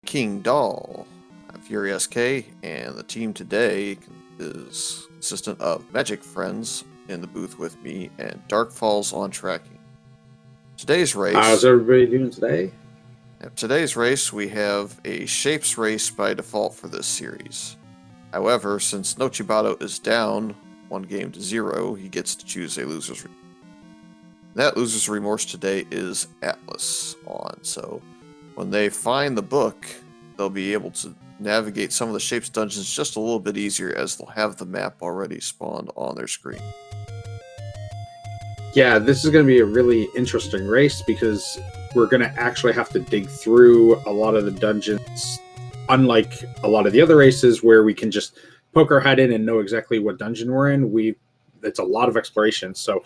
Kingdahl. I'm Fury SK, and the team today is consistent of Magic Friends in the booth with me and Dark Falls on tracking. Today's race. How's everybody doing today? Today's race, we have a Shapes race by default for this series. However, since Nochibato is down 1-0, he gets to choose a loser's remorse. That loser's remorse today is Atlas on, so when they find the book, they'll be able to navigate some of the Shapes dungeons just a little bit easier as they'll have the map already spawned on their screen. Yeah, this is going to be a really interesting race because we're going to actually have to dig through a lot of the dungeons, unlike a lot of the other races where we can just poke our head in and know exactly what dungeon we're in. It's a lot of exploration, so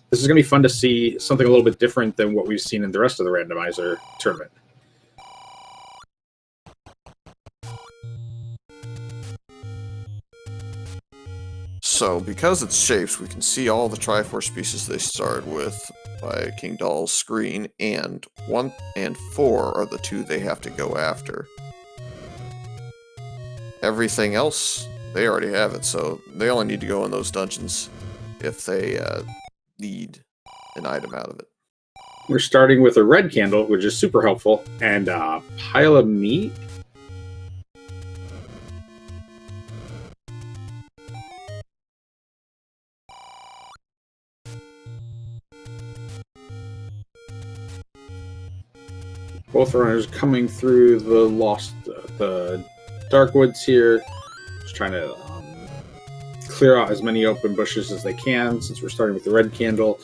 this is going to be fun to see something a little bit different than what we've seen in the rest of the Randomizer tournament. So, because it's Shapes, we can see all the Triforce pieces they start with by Kingdahl's screen, and 1 and 4 are the two they have to go after. Everything else, they already have it, so they only need to go in those dungeons if they need an item out of it. We're starting with a red candle, which is super helpful, and a pile of meat. Both runners coming through the dark woods here, just trying to clear out as many open bushes as they can since we're starting with the red candle.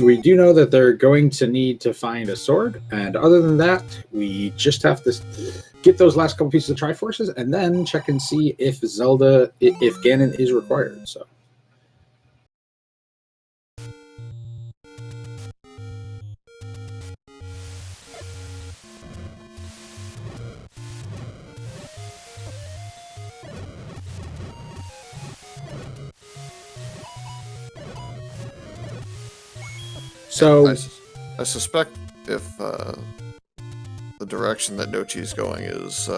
We do know that they're going to need to find a sword, and other than that, we just have to get those last couple pieces of Triforces and then check and see if if Ganon is required. So I suspect if the direction that Nochi is going is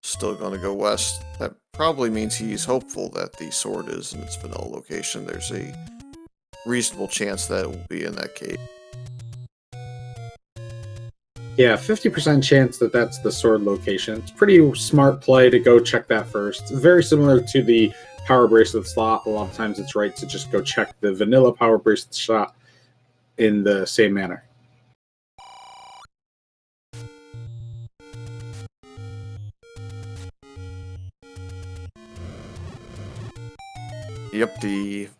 still going to go west, that probably means he's hopeful that the sword is in its vanilla location. There's a reasonable chance that it will be in that cave. Yeah, 50% chance that that's the sword location. It's pretty smart play to go check that first. It's very similar to the power bracelet slot. A lot of times it's right to just go check the vanilla power bracelet slot in the same manner. Yep, the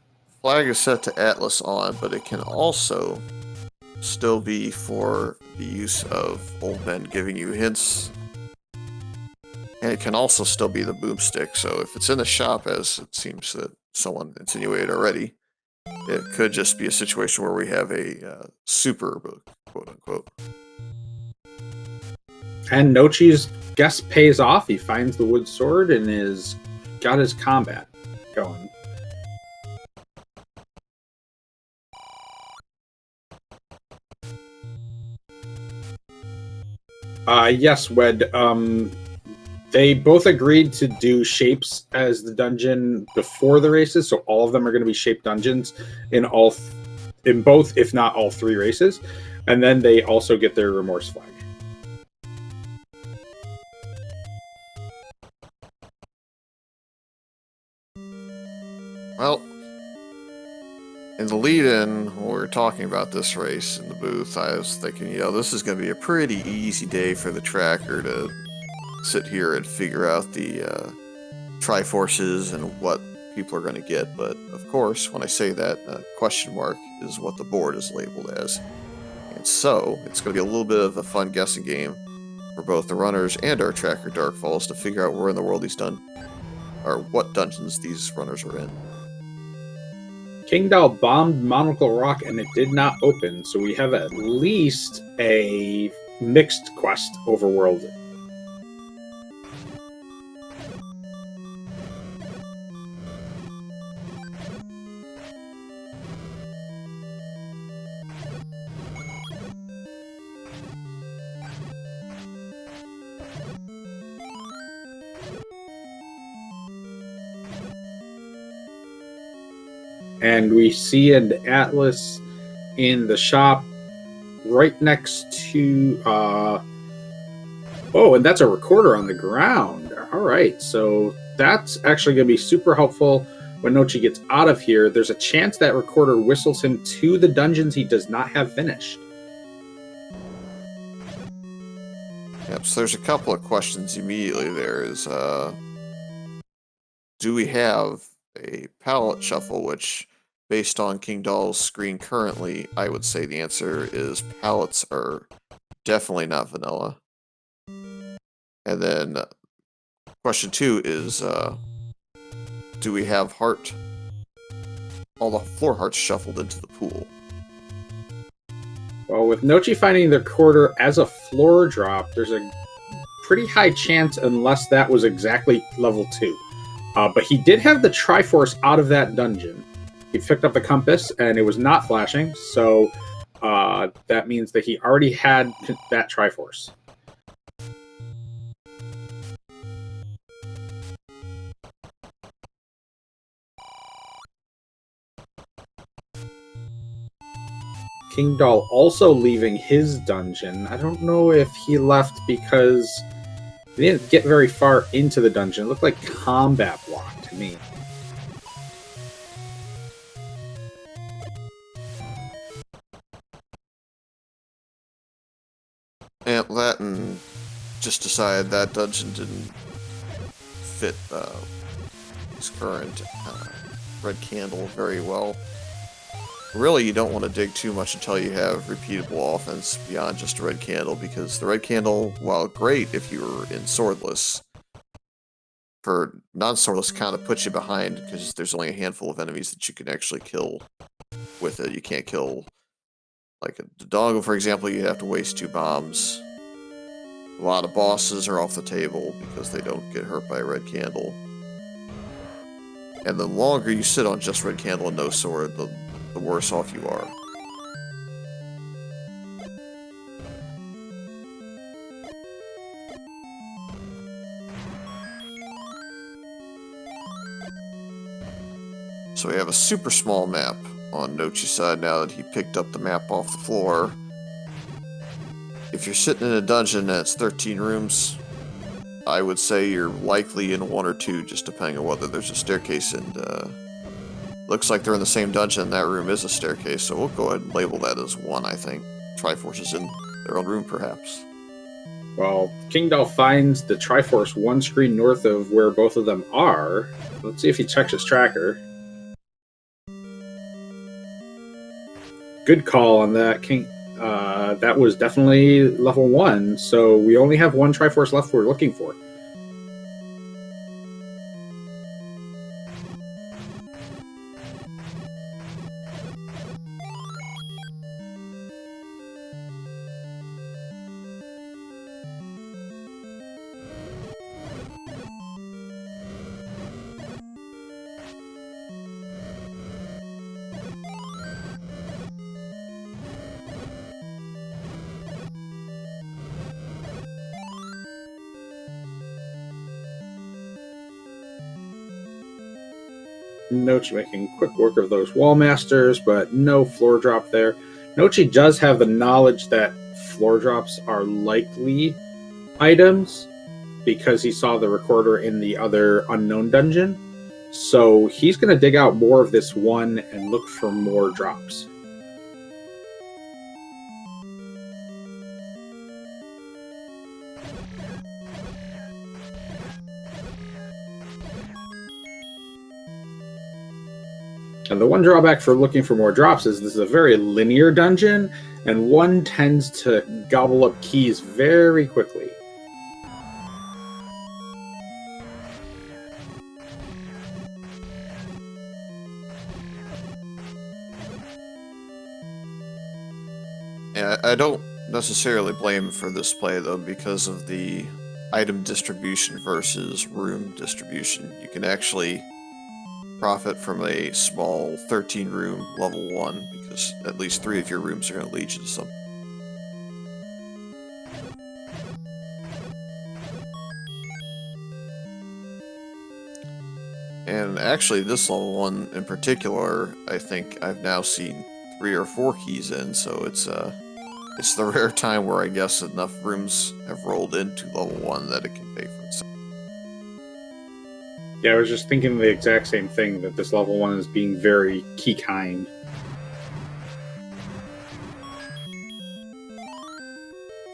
flag is set to Atlas on, but it can also still be for the use of old men giving you hints. And it can also still be the boomstick, so if it's in the shop, as it seems that someone insinuated already, it could just be a situation where we have a super book, quote-unquote. And Nochi's guess pays off. He finds the wood sword and is got his combat going. Yes, Wed. They both agreed to do Shapes as the dungeon before the races, so all of them are going to be Shape dungeons in both, if not all 3 races. And then they also get their Remorse flag. Well, in the lead-in, when we were talking about this race in the booth, I was thinking, this is going to be a pretty easy day for the tracker to sit here and figure out the Triforces and what people are going to get. But, of course, when I say that, question mark is what the board is labeled as. And so, it's going to be a little bit of a fun guessing game for both the runners and our tracker Dark Falls to figure out where in the world or what dungeons these runners are in. Kingdahl bombed Monocle Rock and it did not open, so we have at least a mixed quest overworld. And we see an atlas in the shop right next to oh, and that's a recorder on the ground. All right, so that's actually going to be super helpful when Nochi gets out of here. There's a chance that recorder whistles him to the dungeons he does not have finished. Yep, so there's a couple of questions immediately there is, do we have a palette shuffle, which, based on Kingdahl's screen currently, I would say the answer is palettes are definitely not vanilla. And then question 2 is, do we have all the floor hearts shuffled into the pool? Well, with Nochi finding the recorder as a floor drop, there's a pretty high chance, unless that was exactly level 2. But he did have the Triforce out of that dungeon. He picked up the compass, and it was not flashing, so that means that he already had that Triforce. Kingdahl also leaving his dungeon. I don't know if he left because he didn't get very far into the dungeon. It looked like combat block to me. And that, and just decided that dungeon didn't fit his current red candle very well. Really, you don't want to dig too much until you have repeatable offense beyond just a red candle, because the red candle, while great if you were in swordless, for non-swordless kind of puts you behind, because there's only a handful of enemies that you can actually kill with it. You can't kill, like the doggo, for example, you have to waste 2 bombs. A lot of bosses are off the table because they don't get hurt by a red candle. And the longer you sit on just red candle and no sword, the worse off you are. So we have a super small map on Nochi's side now that he picked up the map off the floor. If you're sitting in a dungeon that's 13 rooms, I would say you're likely in 1 or 2, just depending on whether there's a staircase, and looks like they're in the same dungeon and that room is a staircase, so we'll go ahead and label that as 1, I think. Triforce is in their own room, perhaps. Well, Kingdahl finds the Triforce 1 screen north of where both of them are. Let's see if he checks his tracker. Good call on that, King. That was definitely level 1, so we only have 1 Triforce left we're looking for. Nochi making quick work of those wall masters, but no floor drop there. Nochi does have the knowledge that floor drops are likely items because he saw the recorder in the other unknown dungeon. So he's going to dig out more of this one and look for more drops. And the one drawback for looking for more drops is this is a very linear dungeon, and one tends to gobble up keys very quickly. Yeah, I don't necessarily blame him for this play, though, because of the item distribution versus room distribution. You can actually profit from a small 13 room level 1, because at least 3 of your rooms are going to lead you to something. And actually, this level 1 in particular, I think I've now seen 3 or 4 keys in, so it's the rare time where I guess enough rooms have rolled into level 1 that it can pay for itself. Yeah, I was just thinking the exact same thing, that this level 1 is being very key kind.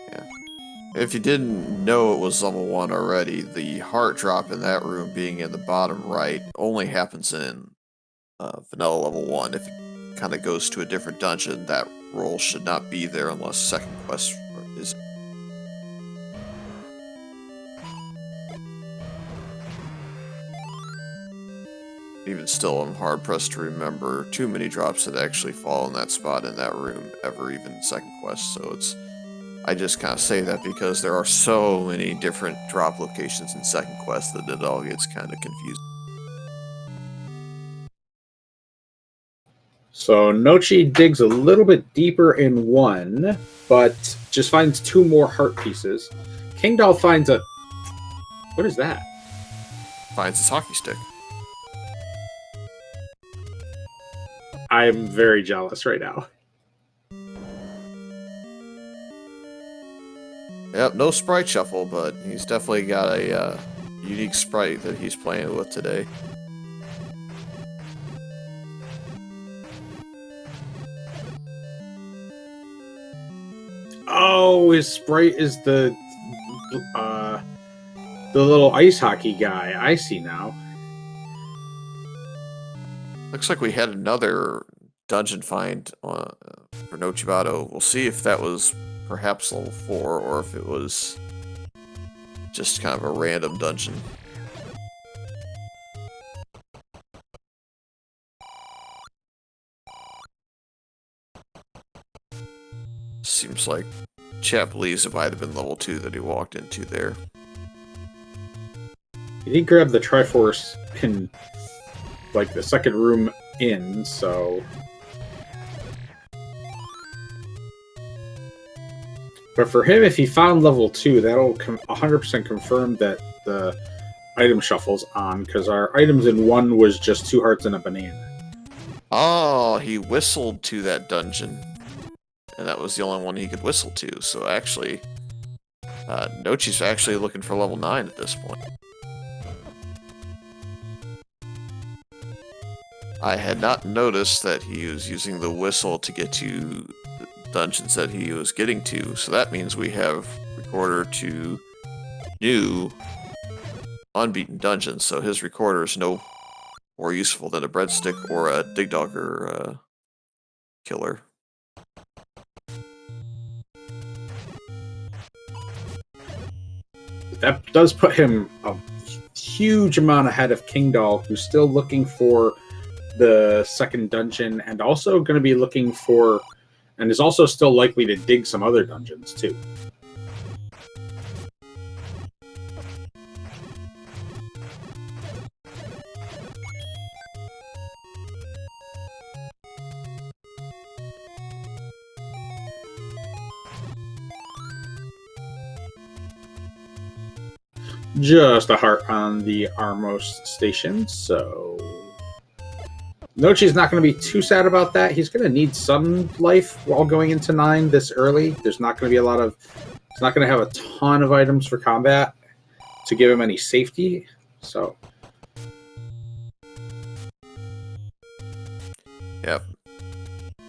Yeah. If you didn't know it was level 1 already, the heart drop in that room being in the bottom right only happens in vanilla level 1. If it kind of goes to a different dungeon, that roll should not be there unless second quest is. Even still, I'm hard-pressed to remember too many drops that actually fall in that spot in that room ever, even second quest, so I just kind of say that because there are so many different drop locations in second quest that it all gets kind of confusing. So Nochi digs a little bit deeper in 1, but just finds 2 more heart pieces. Kingdahl finds a... What is that? Finds his hockey stick. I'm very jealous right now. Yep, no sprite shuffle, but he's definitely got a unique sprite that he's playing with today. Oh, his sprite is the little ice hockey guy. I see now. Looks like we had another dungeon find for Nochibato. We'll see if that was perhaps level 4 or if it was just kind of a random dungeon. Seems like chat believes it might have been level 2 that he walked into there. He did grab the Triforce in, like, the second room in, so... But for him, if he found level 2, that'll 100% confirm that the item shuffle's on, because our items in 1 was just 2 hearts and a banana. Oh, he whistled to that dungeon. And that was the only one he could whistle to, so actually... Nochi's actually looking for level 9 at this point. I had not noticed that he was using the whistle to get to the dungeons that he was getting to, so that means we have recorder to new unbeaten dungeons, so his recorder is no more useful than a breadstick or a digdogger killer. That does put him a huge amount ahead of Kingdahl, who's still looking for the second dungeon, and also going to be looking for, and is also still likely to dig some other dungeons too. Just a heart on the Armos station, so Nochi's not going to be too sad about that. He's going to need some life while going into 9 this early. There's not going to be a lot of... He's not going to have a ton of items for combat to give him any safety, so... Yep.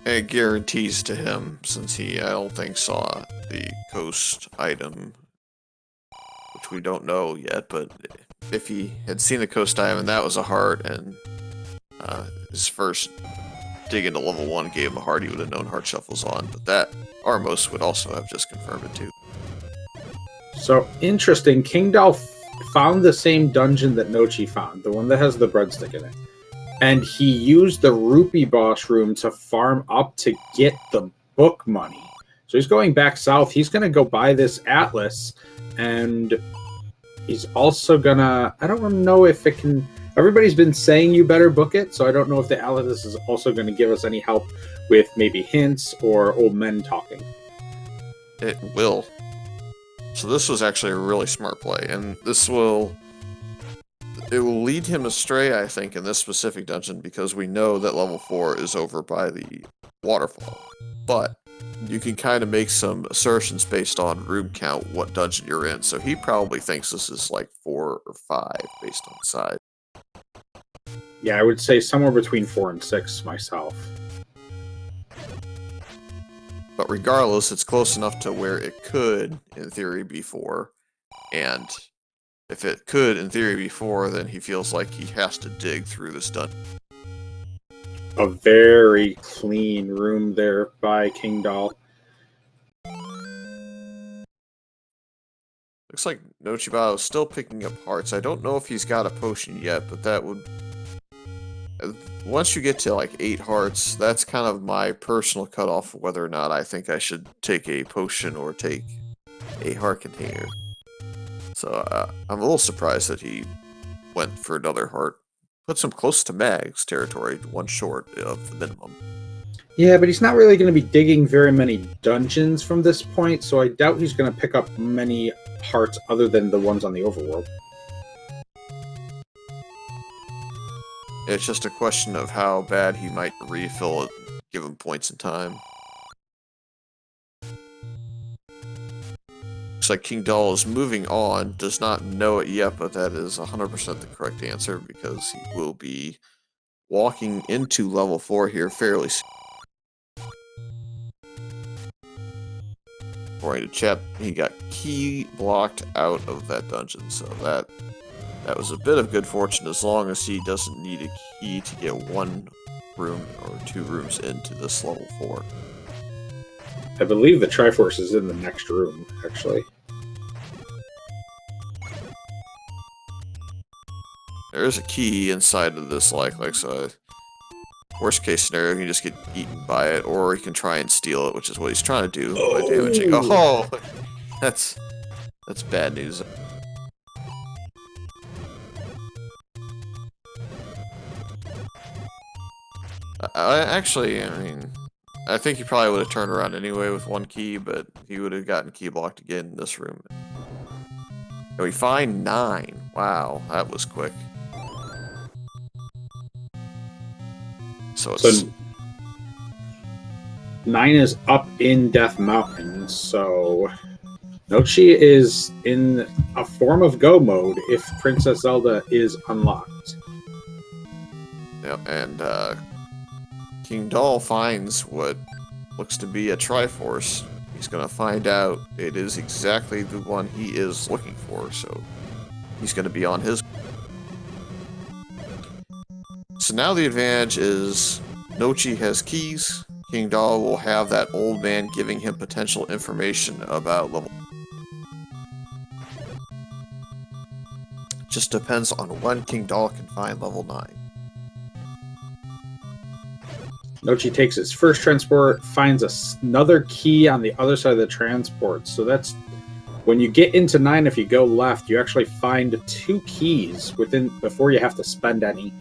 It guarantees to him, since he, I don't think, saw the coast item, which we don't know yet, but if he had seen the coast item and that was a heart, and his first dig into level 1 gave him a heart, he would have known heart shuffles on, but that Armos would also have just confirmed it too. So, interesting. Kingdahl found the same dungeon that Nochi found, the one that has the breadstick in it. And he used the rupee boss room to farm up to get the book money. So he's going back south. He's going to go buy this atlas, and he's also going to... I don't know if it can... Everybody's been saying you better book it, so I don't know if the atlas is also going to give us any help with maybe hints or old men talking. It will. So this was actually a really smart play, and this will... it will lead him astray, I think, in this specific dungeon, because we know that level 4 is over by the waterfall. But you can kind of make some assertions based on room count, what dungeon you're in. So he probably thinks this is like 4 or 5 based on size. Yeah, I would say somewhere between 4 and 6 myself. But regardless, it's close enough to where it could, in theory, be 4. And if it could, in theory, be 4, then he feels like he has to dig through this dungeon. A very clean room there by Kingdahl. Looks like Nochibato is still picking up hearts. I don't know if he's got a potion yet, but that would... Once you get to like 8 hearts, that's kind of my personal cutoff for whether or not I think I should take a potion or take a heart container. So I'm a little surprised that he went for another heart. Puts him close to Mag's territory, 1 short of the minimum. Yeah, but he's not really going to be digging very many dungeons from this point, so I doubt he's going to pick up many hearts other than the ones on the overworld. It's just a question of how bad he might refill it, give him points in time. Looks like Kingdahl is moving on, does not know it yet, but that is 100% the correct answer, because he will be walking into level 4 here fairly soon. According to chat, he got key blocked out of that dungeon, so that was a bit of good fortune, as long as he doesn't need a key to get 1 room or 2 rooms into this level 4. I believe the Triforce is in the next room, actually. There is a key inside of this, like so. Worst case scenario, you can just get eaten by it, or you can try and steal it, which is what he's trying to do by damaging. Oh, that's bad news. Actually, I mean, I think he probably would have turned around anyway with 1 key, but he would have gotten key blocked again in this room. And we find 9. Wow, that was quick. So it's... 9 is up in Death Mountain, so Nochi is in a form of go mode if Princess Zelda is unlocked. Yep, and Kingdahl finds what looks to be a Triforce. He's going to find out it is exactly the one he is looking for, so he's going to be on his... So now the advantage is Nochi has keys. Kingdahl will have that old man giving him potential information about level... Just depends on when Kingdahl can find level 9. Nochi takes his first transport, finds another key on the other side of the transport. So that's when you get into 9, if you go left, you actually find 2 keys before you have to spend any.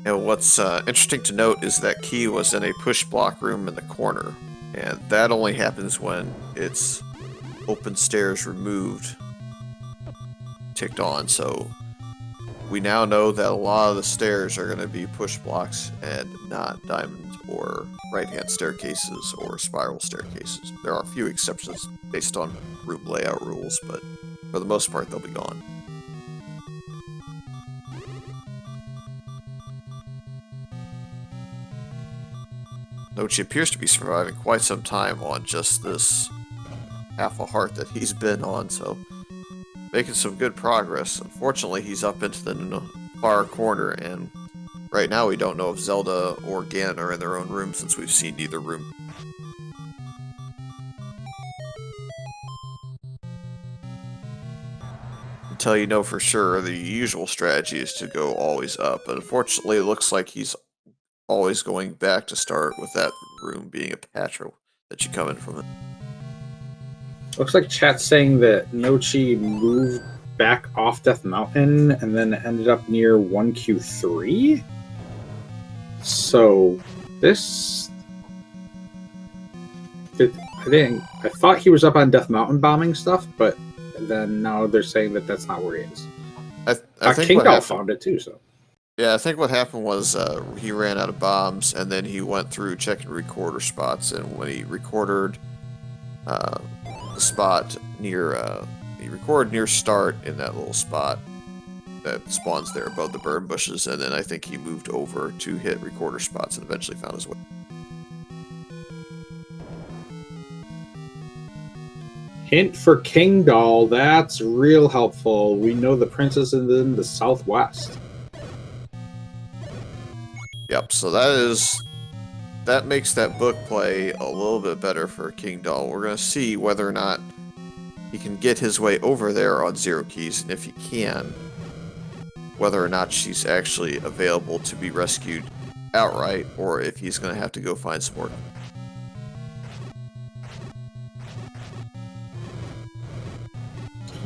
And what's interesting to note is that key was in a push block room in the corner, and that only happens when it's open stairs removed ticked on. So we now know that a lot of the stairs are going to be push blocks and not diamond or right-hand staircases or spiral staircases. There are a few exceptions based on room layout rules, but for the most part they'll be gone. Nochi appears to be surviving quite some time on just this half a heart that he's been on, so making some good progress. Unfortunately, he's up into the far corner, and right now we don't know if Zelda or Ganon are in their own room, since we've seen neither room. Until you know for sure, the usual strategy is to go always up, but unfortunately it looks like he's always going back to start, with that room being a patch that you come in from it. Looks like chat's saying that Nochi moved back off Death Mountain and then ended up near 1Q3. So this... I thought he was up on Death Mountain bombing stuff, but then now they're saying that that's not where he is. I think Kingdahl found it too, so. Yeah, I think what happened was he ran out of bombs, and then he went through checking recorder spots, and when he recorded the spot near, he recorded near start in that little spot that spawns there above the burn bushes, and then I think he moved over to hit recorder spots and eventually found his way. Hint for Kingdahl, that's real helpful. We know the princess is in the southwest. Yep, so that makes that book play a little bit better for Kingdahl. We're going to see whether or not he can get his way over there on 0 keys, and if he can, whether or not she's actually available to be rescued outright, or if he's going to have to go find some more.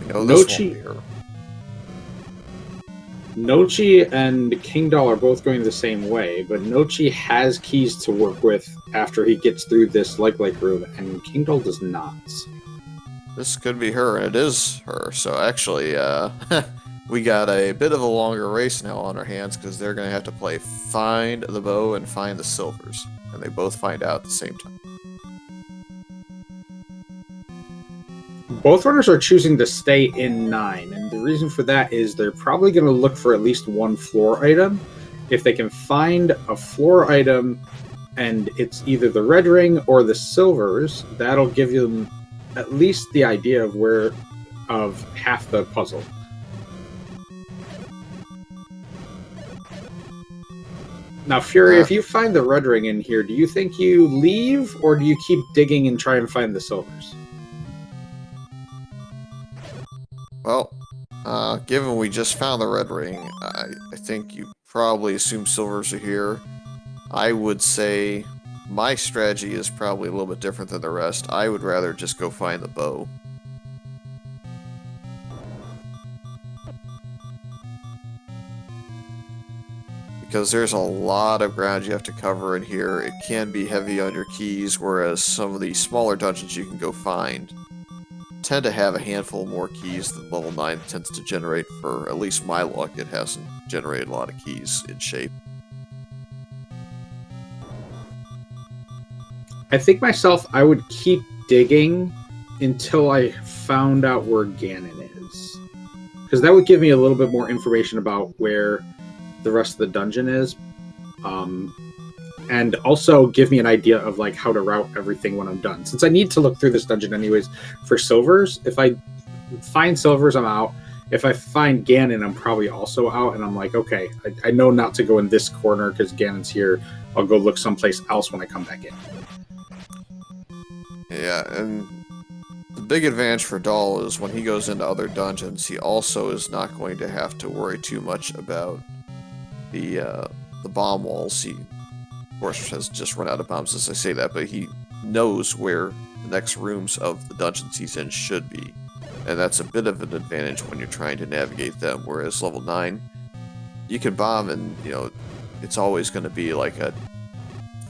We know this won't be her. Nochi and Kingdahl are both going the same way, but Nochi has keys to work with after he gets through this like room, and Kingdahl does not. This could be her, and it is her. So actually, we got a bit of a longer race now on our hands because they're going to have to play Find the Bow and Find the Silvers, and they both find out at the same time. Both runners are choosing to stay in 9, and the reason for that is they're probably going to look for at least one floor item. If they can find a floor item and it's either the red ring or the silvers, that'll give them at least the idea of half the puzzle. Now, Fury, if you find the red ring in here, do you think you leave, or do you keep digging and try and find the silvers? Well, given we just found the red ring, I think you probably assume silvers are here. I would say my strategy is probably a little bit different than the rest. I would rather just go find the bow. Because there's a lot of ground you have to cover in here. It can be heavy on your keys, whereas some of the smaller dungeons you can go find tend to have a handful more keys than level 9 tends to generate. For at least my luck, it hasn't generated a lot of keys in shape. I think myself, I would keep digging until I found out where Ganon is. Because that would give me a little bit more information about where the rest of the dungeon is. And also give me an idea of like how to route everything when I'm done. Since I need to look through this dungeon anyways for silvers, if I find silvers, I'm out. If I find Ganon, I'm probably also out. And I'm like, okay, I know not to go in this corner because Ganon's here. I'll go look someplace else when I come back in. Yeah, and the big advantage for Dahl is when he goes into other dungeons, he also is not going to have to worry too much about the bomb walls. He, of course, has just run out of bombs as I say that, but he knows where the next rooms of the dungeons he's in should be. And that's a bit of an advantage when you're trying to navigate them, whereas level 9, you can bomb and, you know, it's always going to be like a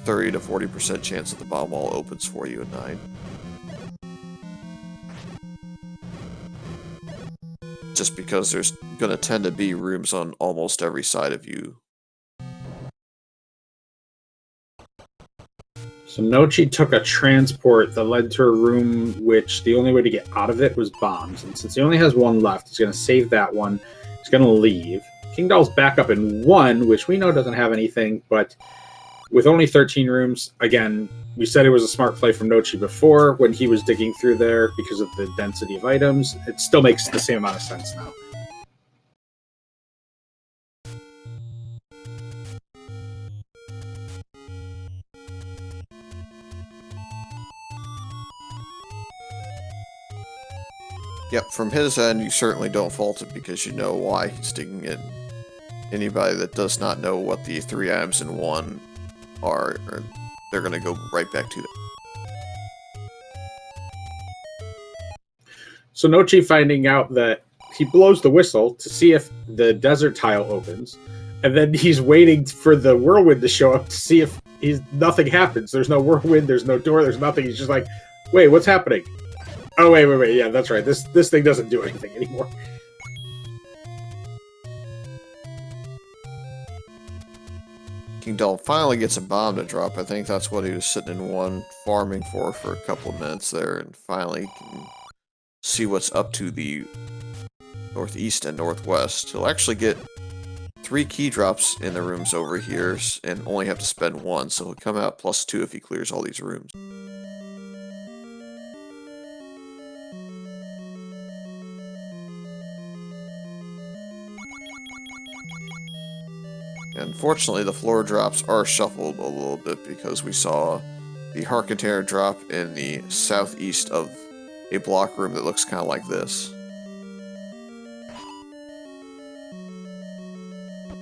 30 to 40% chance that the bomb wall opens for you at 9. Just because there's going to tend to be rooms on almost every side of you. So Nochi took a transport that led to a room which the only way to get out of it was bombs. And since he only has one left, he's going to save that one. He's going to leave. Kingdahl's back up in 1, which we know doesn't have anything, but with only 13 rooms, again, we said it was a smart play from Nochi before when he was digging through there because of the density of items. It still makes the same amount of sense now. Yep, from his end, you certainly don't fault it because you know why he's digging in. Anybody that does not know what the 3 items in 1 are, they're going to go right back to that. So Nochi finding out that he blows the whistle to see if the desert tile opens, and then he's waiting for the whirlwind to show up to see if nothing happens. There's no whirlwind, there's no door, there's nothing. He's just like, wait, what's happening? Oh, wait. Yeah, that's right. This thing doesn't do anything anymore. Kingdahl finally gets a bomb to drop. I think that's what he was sitting in one farming for a couple of minutes there, and finally can see what's up to the northeast and northwest. He'll actually get 3 key drops in the rooms over here and only have to spend 1, so he'll come out +2 if he clears all these rooms. Unfortunately, the floor drops are shuffled a little bit because we saw the heart container drop in the southeast of a block room that looks kind of like this.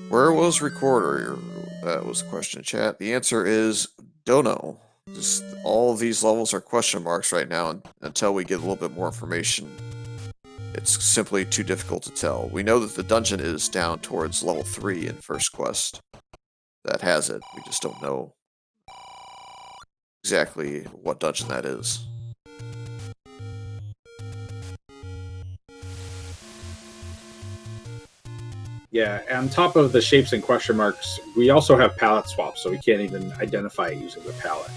Where was Recorder? That was the question, chat. The answer is, don't know. Just all of these levels are question marks right now until we get a little bit more information. It's simply too difficult to tell. We know that the dungeon is down towards level 3 in first quest. That has it. We just don't know exactly what dungeon that is. Yeah, on top of the shapes and question marks, we also have palette swaps, so we can't even identify it using the palette.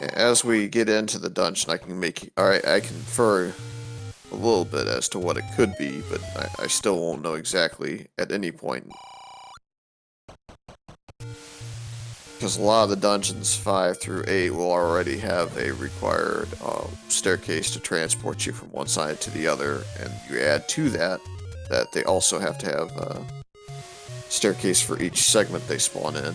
As we get into the dungeon, I can infer a little bit as to what it could be, but I still won't know exactly at any point. Because a lot of the dungeons 5 through 8 will already have a required staircase to transport you from one side to the other, and you add to that they also have to have a staircase for each segment they spawn in.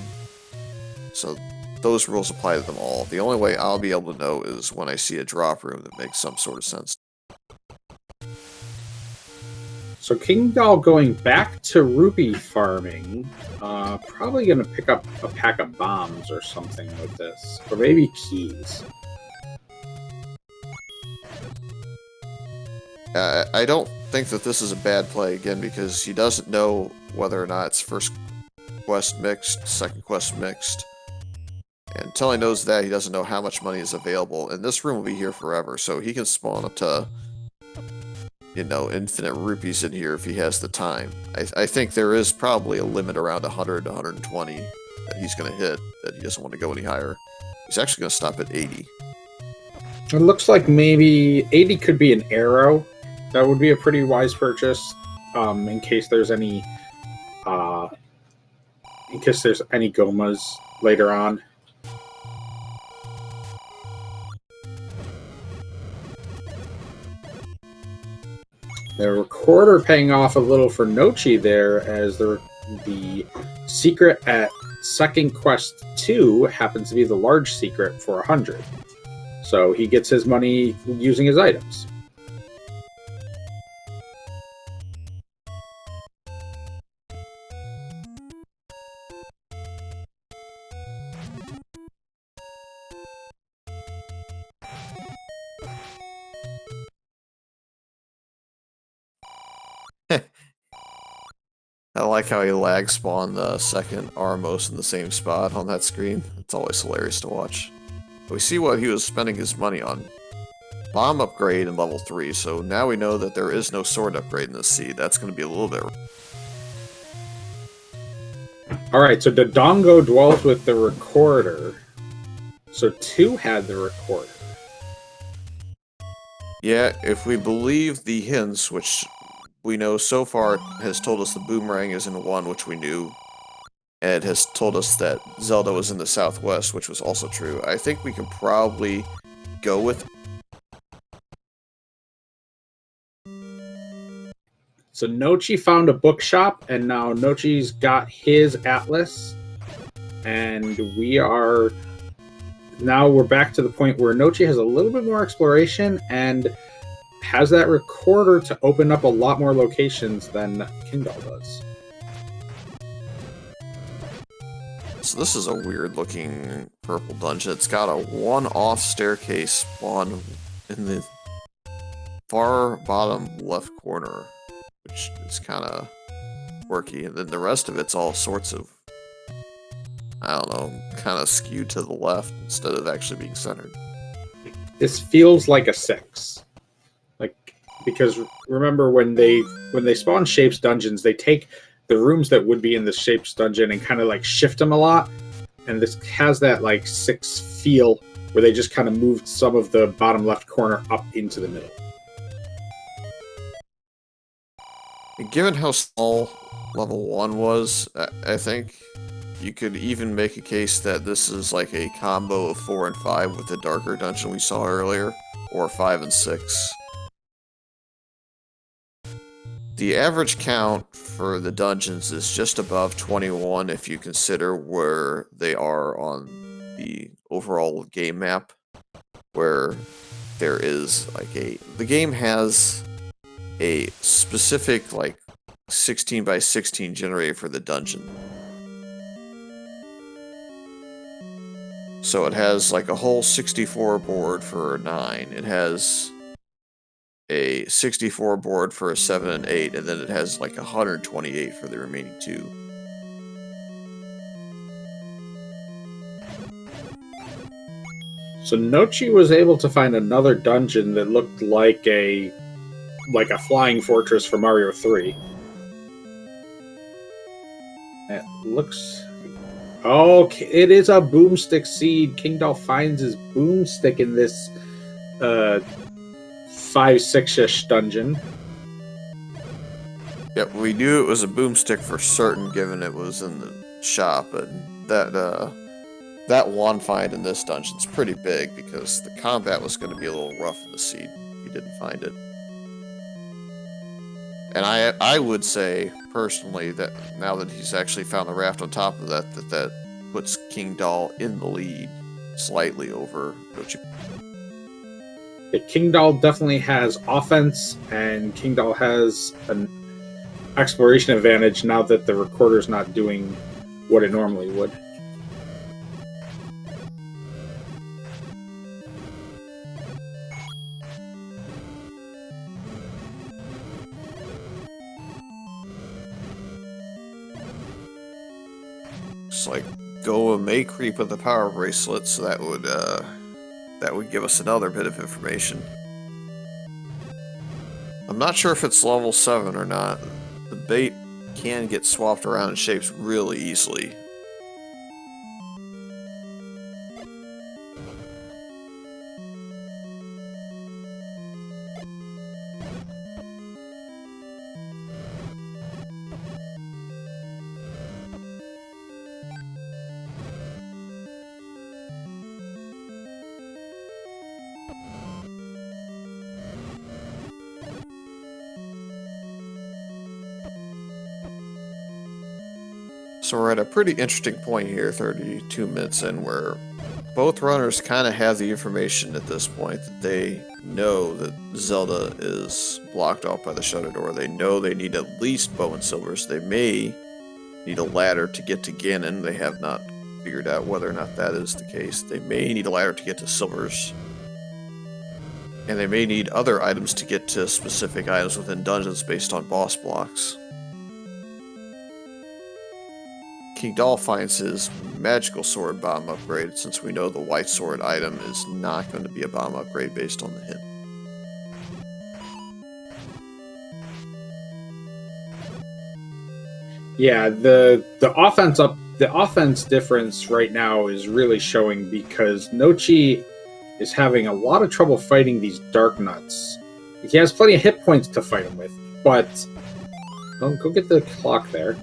So those rules apply to them all. The only way I'll be able to know is when I see a drop room that makes some sort of sense. So Kingdahl going back to rupee farming, probably going to pick up a pack of bombs or something with this, or maybe keys. I don't think that this is a bad play, again, because he doesn't know whether or not it's first quest mixed, second quest mixed. And until he knows that, he doesn't know how much money is available. And this room will be here forever, so he can spawn up to, infinite rupees in here if he has the time. I think there is probably a limit around 100 to 120 that he's going to hit, that he doesn't want to go any higher. He's actually going to stop at 80. It looks like maybe 80 could be an arrow. That would be a pretty wise purchase, in case there's any gomas later on. The recorder paying off a little for Nochi there, as the secret at second quest 2 happens to be the large secret for 100. So he gets his money using his items. I like how he lag spawned the second Armos in the same spot on that screen. It's always hilarious to watch. We see what he was spending his money on. Bomb upgrade in level 3, so now we know that there is no sword upgrade in this seed. That's going to be a little bit... Alright, so Dodongo dwells with the recorder. So 2 had the recorder. Yeah, if we believe the hints, which we know so far has told us the boomerang is in 1, which we knew, and it has told us that Zelda was in the southwest, which was also true. I think we can probably go with... So Nochi found a bookshop, and now Nochi's got his atlas, and we're back to the point where Nochi has a little bit more exploration and has that recorder to open up a lot more locations than Kingdahl does. So this is a weird looking purple dungeon. It's got a one-off staircase spawn in the far bottom left corner, which is kind of quirky. And then the rest of it's all sorts of I don't know, kind of skewed to the left instead of actually being centered. This feels like a 6. Like, because remember when they spawn shapes dungeons, they take the rooms that would be in the shapes dungeon and kind of like shift them a lot, and this has that like 6 feel where they just kind of moved some of the bottom left corner up into the middle. And given how small level 1 was, I think you could even make a case that this is like a combo of 4 and 5 with the darker dungeon we saw earlier, or 5 and 6. The average count for the dungeons is just above 21 if you consider where they are on the overall game map, where there is like the game has a specific like 16 by 16 generator for the dungeon. So it has like a whole 64 board for a 9. It has a 64 board for a 7 and 8, and then it has like 128 for the remaining 2. So Nochi was able to find another dungeon that looked like a flying fortress for Mario 3. It looks... Oh, it is a boomstick seed. Kingdahl finds his boomstick in this 5-6-ish dungeon. Yep, we knew it was a boomstick for certain given it was in the shop, but that one find in this dungeon's pretty big because the combat was going to be a little rough in the seed if you didn't find it. And I would say, personally, that now that he's actually found the raft on top of that puts Kingdahl in the lead slightly over Nochibato. Yeah, Kingdahl definitely has offense, and Kingdahl has an exploration advantage now that the recorder's not doing what it normally would. It's like go a May creep with the power bracelet, so that would give us another bit of information. I'm not sure if it's level 7 or not. The bait can get swapped around in shapes really easily. So we're at a pretty interesting point here, 32 minutes in, where both runners kind of have the information at this point that they know that Zelda is blocked off by the shutter door. They know they need at least bow and silvers. They may need a ladder to get to Ganon. They have not figured out whether or not that is the case. They may need a ladder to get to silvers. And they may need other items to get to specific items within dungeons based on boss blocks. Kingdahl finds his magical sword bomb upgrade, since we know the white sword item is not going to be a bomb upgrade based on the hint. Yeah, the offense difference right now is really showing because Nochi is having a lot of trouble fighting these dark nuts. He has plenty of hit points to fight him with, but go get the clock there.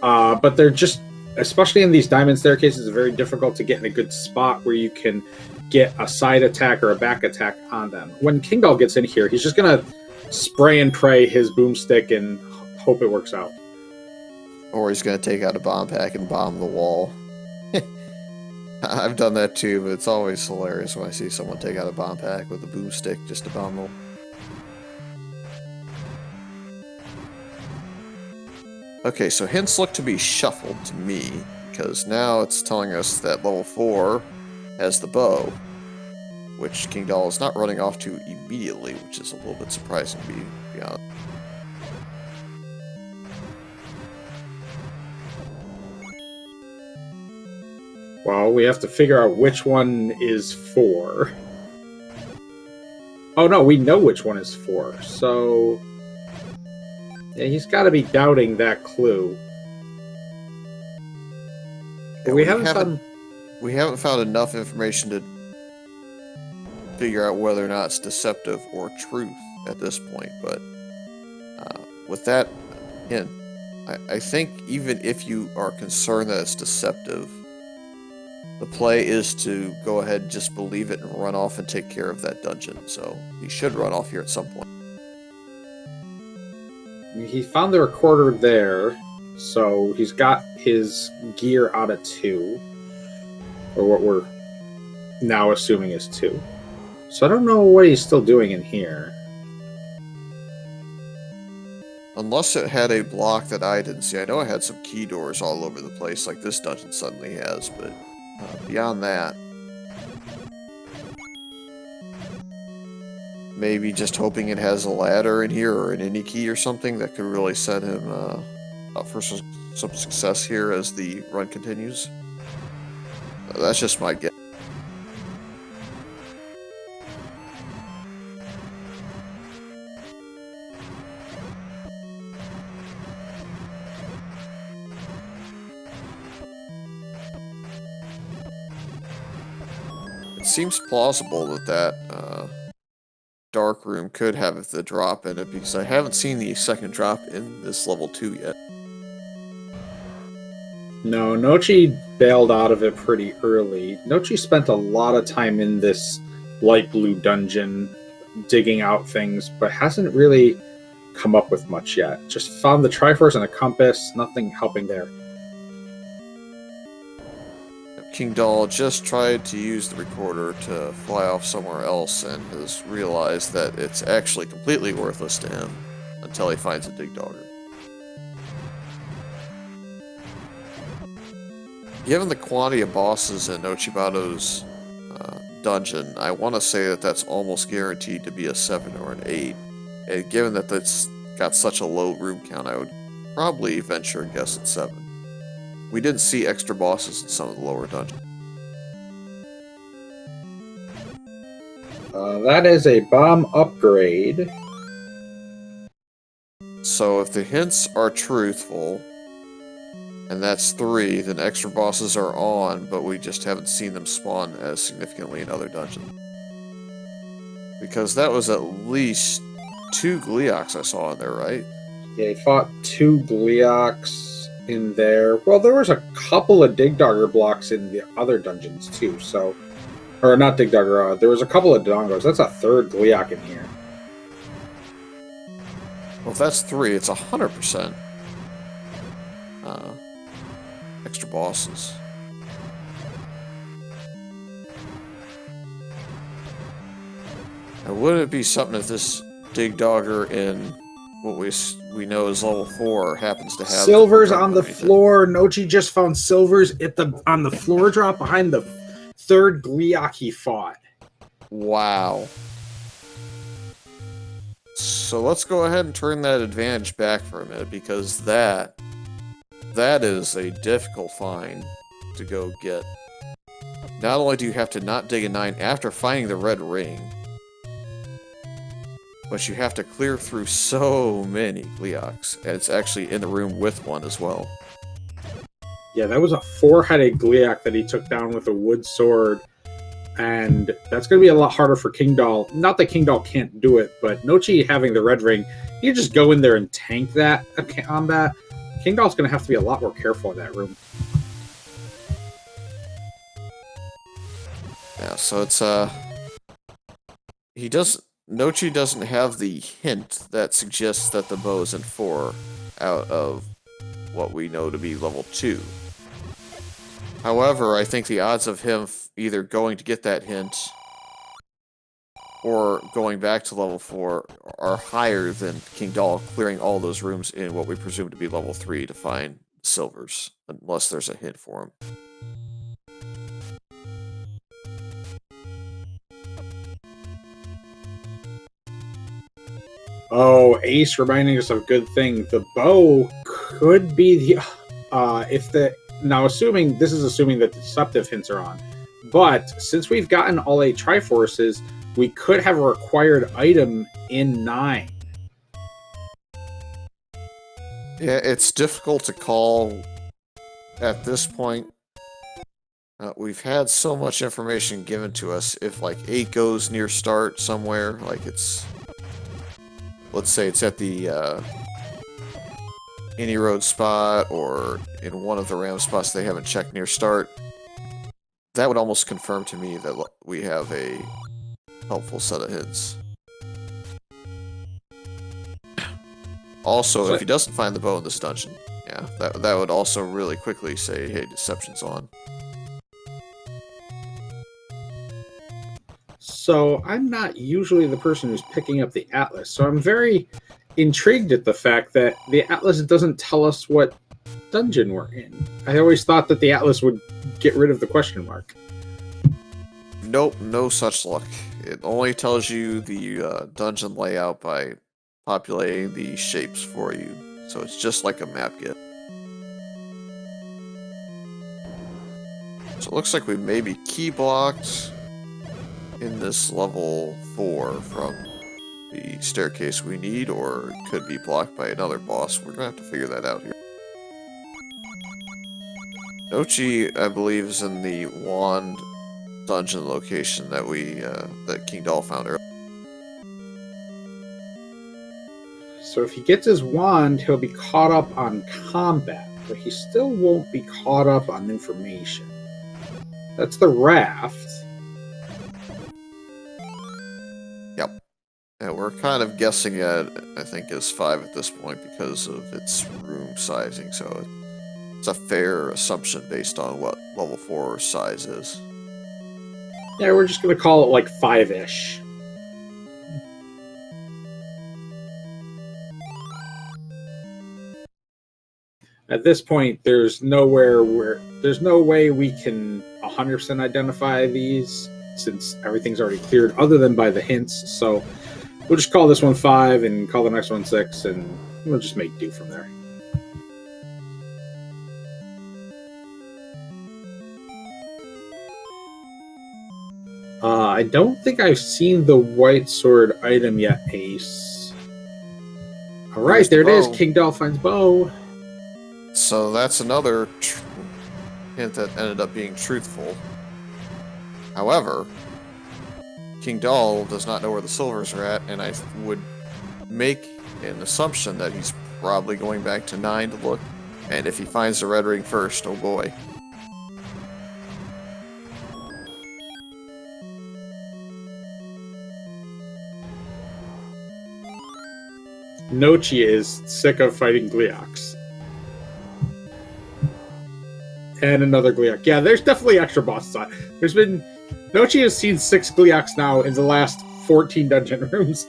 But they're just, especially in these diamond staircases, it's very difficult to get in a good spot where you can get a side attack or a back attack on them. When Kingdahl gets in here, he's just gonna spray and pray his boomstick and hope it works out. Or he's going to take out a bomb pack and bomb the wall. I've done that too, but it's always hilarious when I see someone take out a bomb pack with a boomstick just to bomb them. Okay, so hints look to be shuffled to me, because now it's telling us that level 4 has the bow, which Kingdahl is not running off to immediately, which is a little bit surprising to me, to be honest. Well, we have to figure out which one is 4. Oh no, we know which one is 4. So yeah, he's got to be doubting that clue. But we haven't found enough information to figure out whether or not it's deceptive or truth at this point. But with that hint, I think even if you are concerned that it's deceptive, the play is to go ahead and just believe it and run off and take care of that dungeon. So he should run off here at some point. He found the recorder there, so he's got his gear out of 2, or what we're now assuming is 2. So I don't know what he's still doing in here. Unless it had a block that I didn't see. I know it had some key doors all over the place, like this dungeon suddenly has, but beyond that, maybe just hoping it has a ladder in here or an indie key or something that could really set him up for some success here as the run continues. That's just my guess. It seems plausible that dark room could have the drop in it, because I haven't seen the second drop in this level 2 yet. No, Nochi bailed out of it pretty early. Nochi spent a lot of time in this light blue dungeon digging out things, but hasn't really come up with much yet. Just found the Triforce and a compass, nothing helping there. Kingdahl just tried to use the recorder to fly off somewhere else and has realized that it's actually completely worthless to him until he finds a dig dogger. Given the quantity of bosses in Nochibato's dungeon, I want to say that that's almost guaranteed to be a 7 or an 8. And given that that's got such a low room count, I would probably venture and guess at 7. We didn't see extra bosses in some of the lower dungeons. That is a bomb upgrade. So if the hints are truthful, and that's 3, then extra bosses are on, but we just haven't seen them spawn as significantly in other dungeons. Because that was at least 2 Gleeoks I saw in there, right? Yeah, he fought 2 Gleeoks in there. Well, there was a couple of Dig Dogger blocks in the other dungeons too, so... Or not Dig Dogger, there was a couple of Dongos. That's a 3rd Gleeok in here. Well, if that's 3, it's 100% extra bosses. Now, wouldn't it be something if this Dig Dogger in what we know is level 4 happens to have Silvers on the floor. Nochi just found silvers on the floor drop behind the 3rd Gleeok he fought. Wow. So let's go ahead and turn that advantage back for a minute, because that is a difficult find to go get. Not only do you have to not dig a 9 after finding the red ring, but you have to clear through so many Gleeoks, and it's actually in the room with one as well. Yeah, that was a 4-headed Gleeok that he took down with a wood sword, and that's going to be a lot harder for Kingdahl. Not that Kingdahl can't do it, but Nochi having the red ring, you just go in there and tank that combat. Kingdahl's going to have to be a lot more careful in that room. Yeah, so it's Nochi doesn't have the hint that suggests that the bow is in 4 out of what we know to be level 2. However, I think the odds of him either going to get that hint or going back to level 4 are higher than Kingdahl clearing all those rooms in what we presume to be level 3 to find silvers, unless there's a hint for him. Oh, Ace reminding us of good thing. The bow could be the... if the now assuming this is assuming that the deceptive hints are on, but since we've gotten all 8 Triforces, we could have a required item in 9. Yeah, it's difficult to call at this point. We've had so much information given to us. If like 8 goes near start somewhere, like it's, let's say it's at the any road spot or in one of the ram spots they haven't checked near start, that would almost confirm to me that we have a helpful set of hints. Also, if he doesn't find the bow in this dungeon, yeah, that would also really quickly say, hey, deception's on. So I'm not usually the person who's picking up the atlas, so I'm very intrigued at the fact that the atlas doesn't tell us what dungeon we're in. I always thought that the atlas would get rid of the question mark. Nope, no such luck. It only tells you the dungeon layout by populating the shapes for you, so it's just like a map guide. So it looks like we may be key blocked in this level 4 from the staircase we need, or it could be blocked by another boss. We're gonna have to figure that out here. Nochi, I believe, is in the wand dungeon location that that Kingdahl found earlier. So if he gets his wand, he'll be caught up on combat, but he still won't be caught up on information. That's the raft. Yep. And we're kind of guessing at, I think, is 5 at this point because of its room sizing, so it's a fair assumption based on what level 4 size is. Yeah, we're just going to call it like 5-ish. At this point, there's no way we can 100% identify these since everything's already cleared other than by the hints. So we'll just call this one 5 and call the next one 6, and we'll just make do from there. I don't think I've seen the white sword item yet, Ace. All right, there it is. Kingdahl finds bow. So that's another hint that ended up being truthful. However, Kingdahl does not know where the silvers are at, and I would make an assumption that he's probably going back to 9 to look. And if he finds the red ring first, oh boy. Nochi is sick of fighting Gleox. And another Gleox. Yeah, there's definitely extra bosses on. Nochi has seen 6 Gleox now in the last 14 dungeon rooms.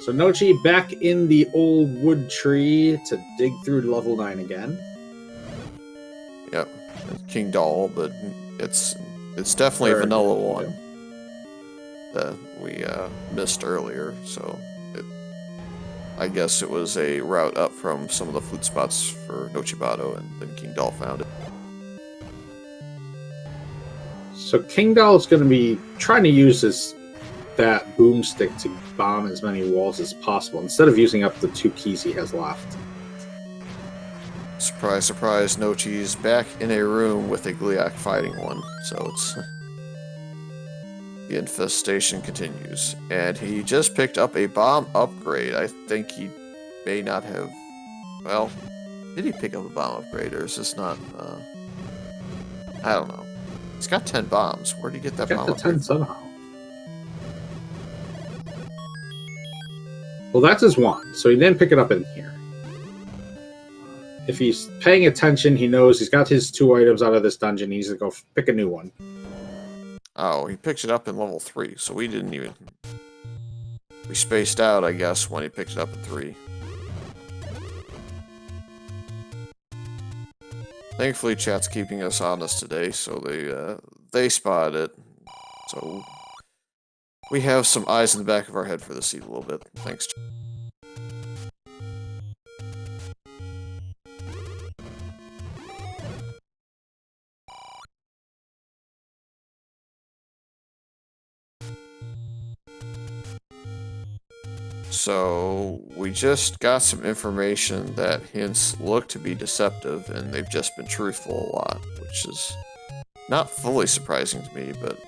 So Nochi back in the old wood tree to dig through level 9 again. Yep, Kingdahl, but it's definitely a vanilla one that we missed earlier. So I guess it was a route up from some of the food spots for Nochibato, and then Kingdahl found it. So Kingdahl is going to be trying to use that boomstick to bomb as many walls as possible instead of using up the 2 keys he has left. Surprise, surprise, Nochi's back in a room with a Gleox fighting one, so it's... The infestation continues, and he just picked up a bomb upgrade. I think he may not have... Well, did he pick up a bomb upgrade, or is this not... I don't know. He's got 10 bombs. Where did he get that bomb upgrade? 10 somehow. Well, that's his wand, so he didn't pick it up in here. If he's paying attention, he knows he's got his 2 items out of this dungeon. He needs to go pick a new one. Oh, he picked it up in level 3, so we didn't even we spaced out, I guess, when he picked it up at 3. Thankfully, chat's keeping us honest today, so they spotted it. So we have some eyes in the back of our head for the seed a little bit. Thanks. So we just got some information that hints look to be deceptive, and they've just been truthful a lot, which is not fully surprising to me, but...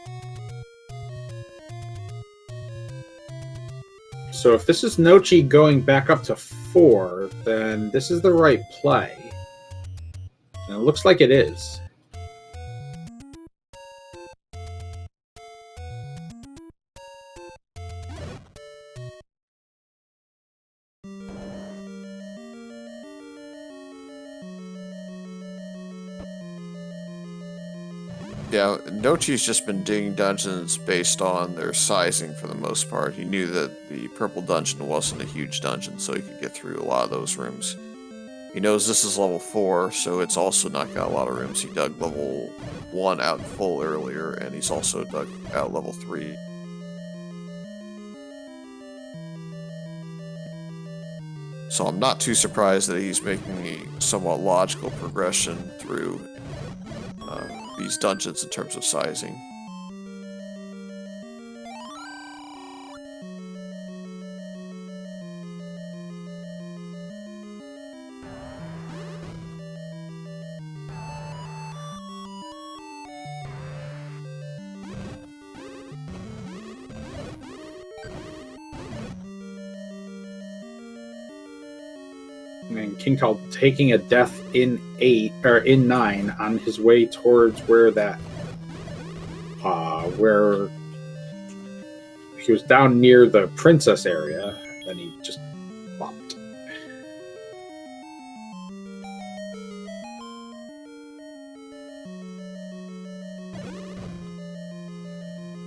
So if this is Nochi going back up to 4, then this is the right play. And it looks like it is. Yeah, Nochi's just been digging dungeons based on their sizing for the most part. He knew that the purple dungeon wasn't a huge dungeon, so he could get through a lot of those rooms. He knows this is level 4, so it's also not got a lot of rooms. He dug level 1 out in full earlier, and he's also dug out level 3. So I'm not too surprised that he's making a somewhat logical progression through these dungeons in terms of sizing. And Kingdahl taking a death in 8 or in 9 on his way towards where that where he was down near the princess area, then he just bopped.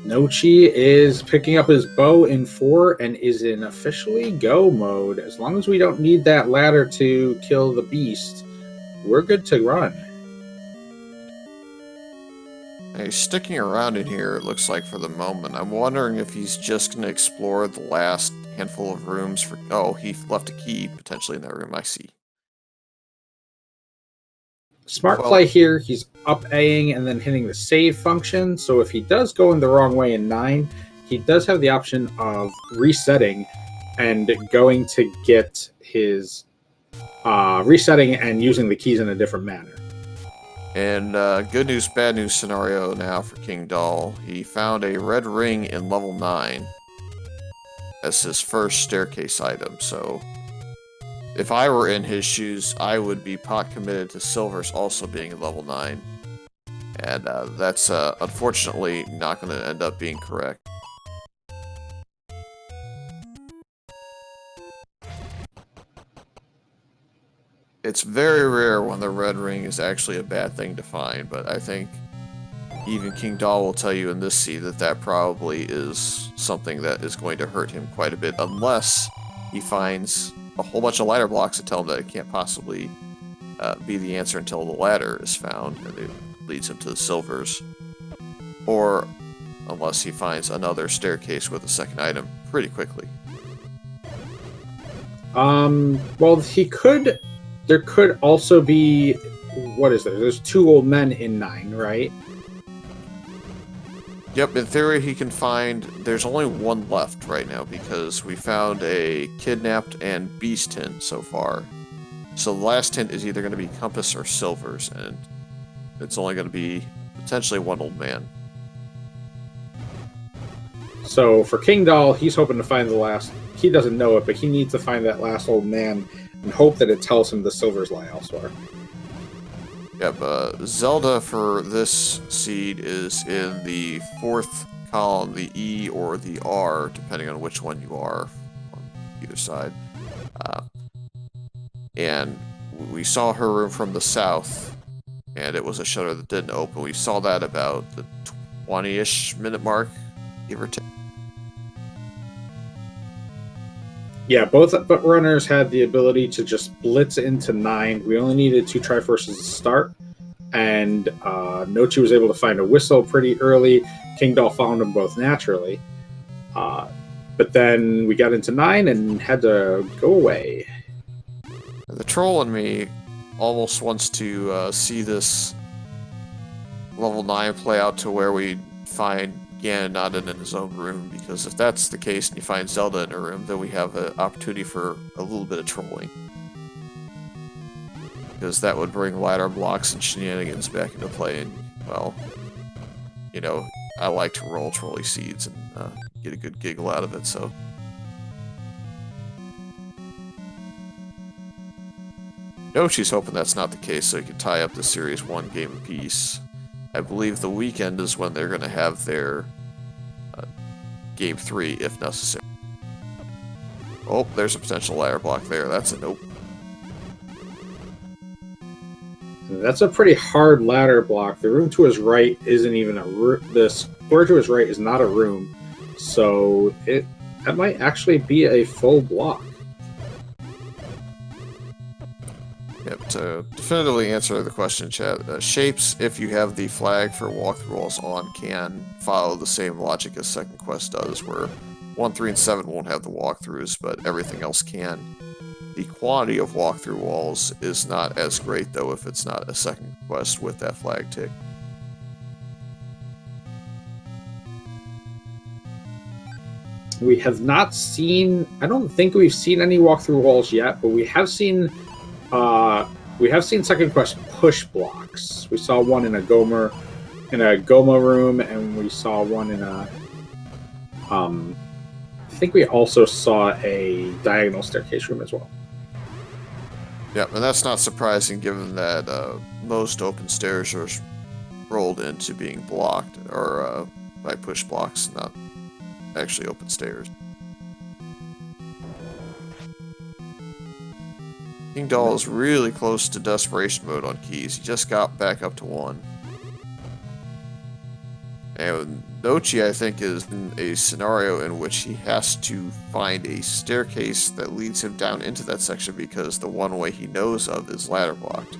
Nochi is picking up his bow in 4 and is in officially go mode. As long as we don't need that ladder to kill the beast, we're good to run. He's sticking around in here, it looks like, for the moment. I'm wondering if he's just going to explore the last handful of rooms for... Oh, he left a key, potentially, in that room, I see. Smart play here, he's up-Aing and then hitting the save function, so if he does go in the wrong way in 9, he does have the option of resetting and going to get his... resetting and using the keys in a different manner. And good news, bad news scenario now for Kingdahl. He found a red ring in level 9 as his first staircase item, so if I were in his shoes, I would be pot committed to silvers also being in level 9. And that's unfortunately not going to end up being correct. It's very rare when the red ring is actually a bad thing to find, but I think even Kingdahl will tell you in this seed that that probably is something that is going to hurt him quite a bit, unless he finds a whole bunch of ladder blocks that tell him that it can't possibly be the answer until the ladder is found, and it leads him to the silvers. Or unless he finds another staircase with a second item pretty quickly. Well, he could... There could also be... What is there? There's 2 old men in 9, right? Yep, in theory he can find... There's only 1 left right now, because we found a kidnapped and beast hint so far. So the last hint is either going to be compass or silvers, and it's only going to be potentially 1 old man. So for Kingdahl, he's hoping to find the last... He doesn't know it, but he needs to find that last old man and hope that it tells him the silvers lie elsewhere. Yep, Zelda for this seed is in the 4th column, the E or the R, depending on which one you are on either side. And we saw her room from the south, and it was a shutter that didn't open. We saw that about the 20-ish minute mark, give or take. Yeah, both runners had the ability to just blitz into 9. We only needed 2 Triforces to start, and Nochi was able to find a whistle pretty early. Kingdahl found them both naturally. But then we got into 9 and had to go away. The troll in me almost wants to see this level 9 play out to where we find Ganon not in his own room, because if that's the case and you find Zelda in her room, then we have an opportunity for a little bit of trolling. Because that would bring ladder blocks and shenanigans back into play, and, well, you know, I like to roll trolley seeds and get a good giggle out of it, so... Nochi's hoping that's not the case, so he can tie up the series 1 game apiece. I believe the weekend is when they're going to have their game 3, if necessary. Oh, there's a potential ladder block there. That's a nope. That's a pretty hard ladder block. The room to his right isn't even a room. The square to his right is not a room, so that might actually be a full block. Yep, to definitively answer the question, chat, shapes, if you have the flag for walkthrough walls on, can follow the same logic as Second Quest does, where 1, 3, and 7 won't have the walkthroughs, but everything else can. The quantity of walkthrough walls is not as great, though, if it's not a Second Quest with that flag tick. We have not seen... I don't think we've seen any walkthrough walls yet, but we have seen Second Quest push blocks. We saw one in a Goma room, and we saw one in a I think we also saw a diagonal staircase room as well. Yep, and that's not surprising given that most open stairs are rolled into being blocked or by push blocks, not actually open stairs. Kingdahl is really close to desperation mode on keys. He just got back up to 1. And Nochi, I think, is in a scenario in which he has to find a staircase that leads him down into that section because the one way he knows of is ladder blocked.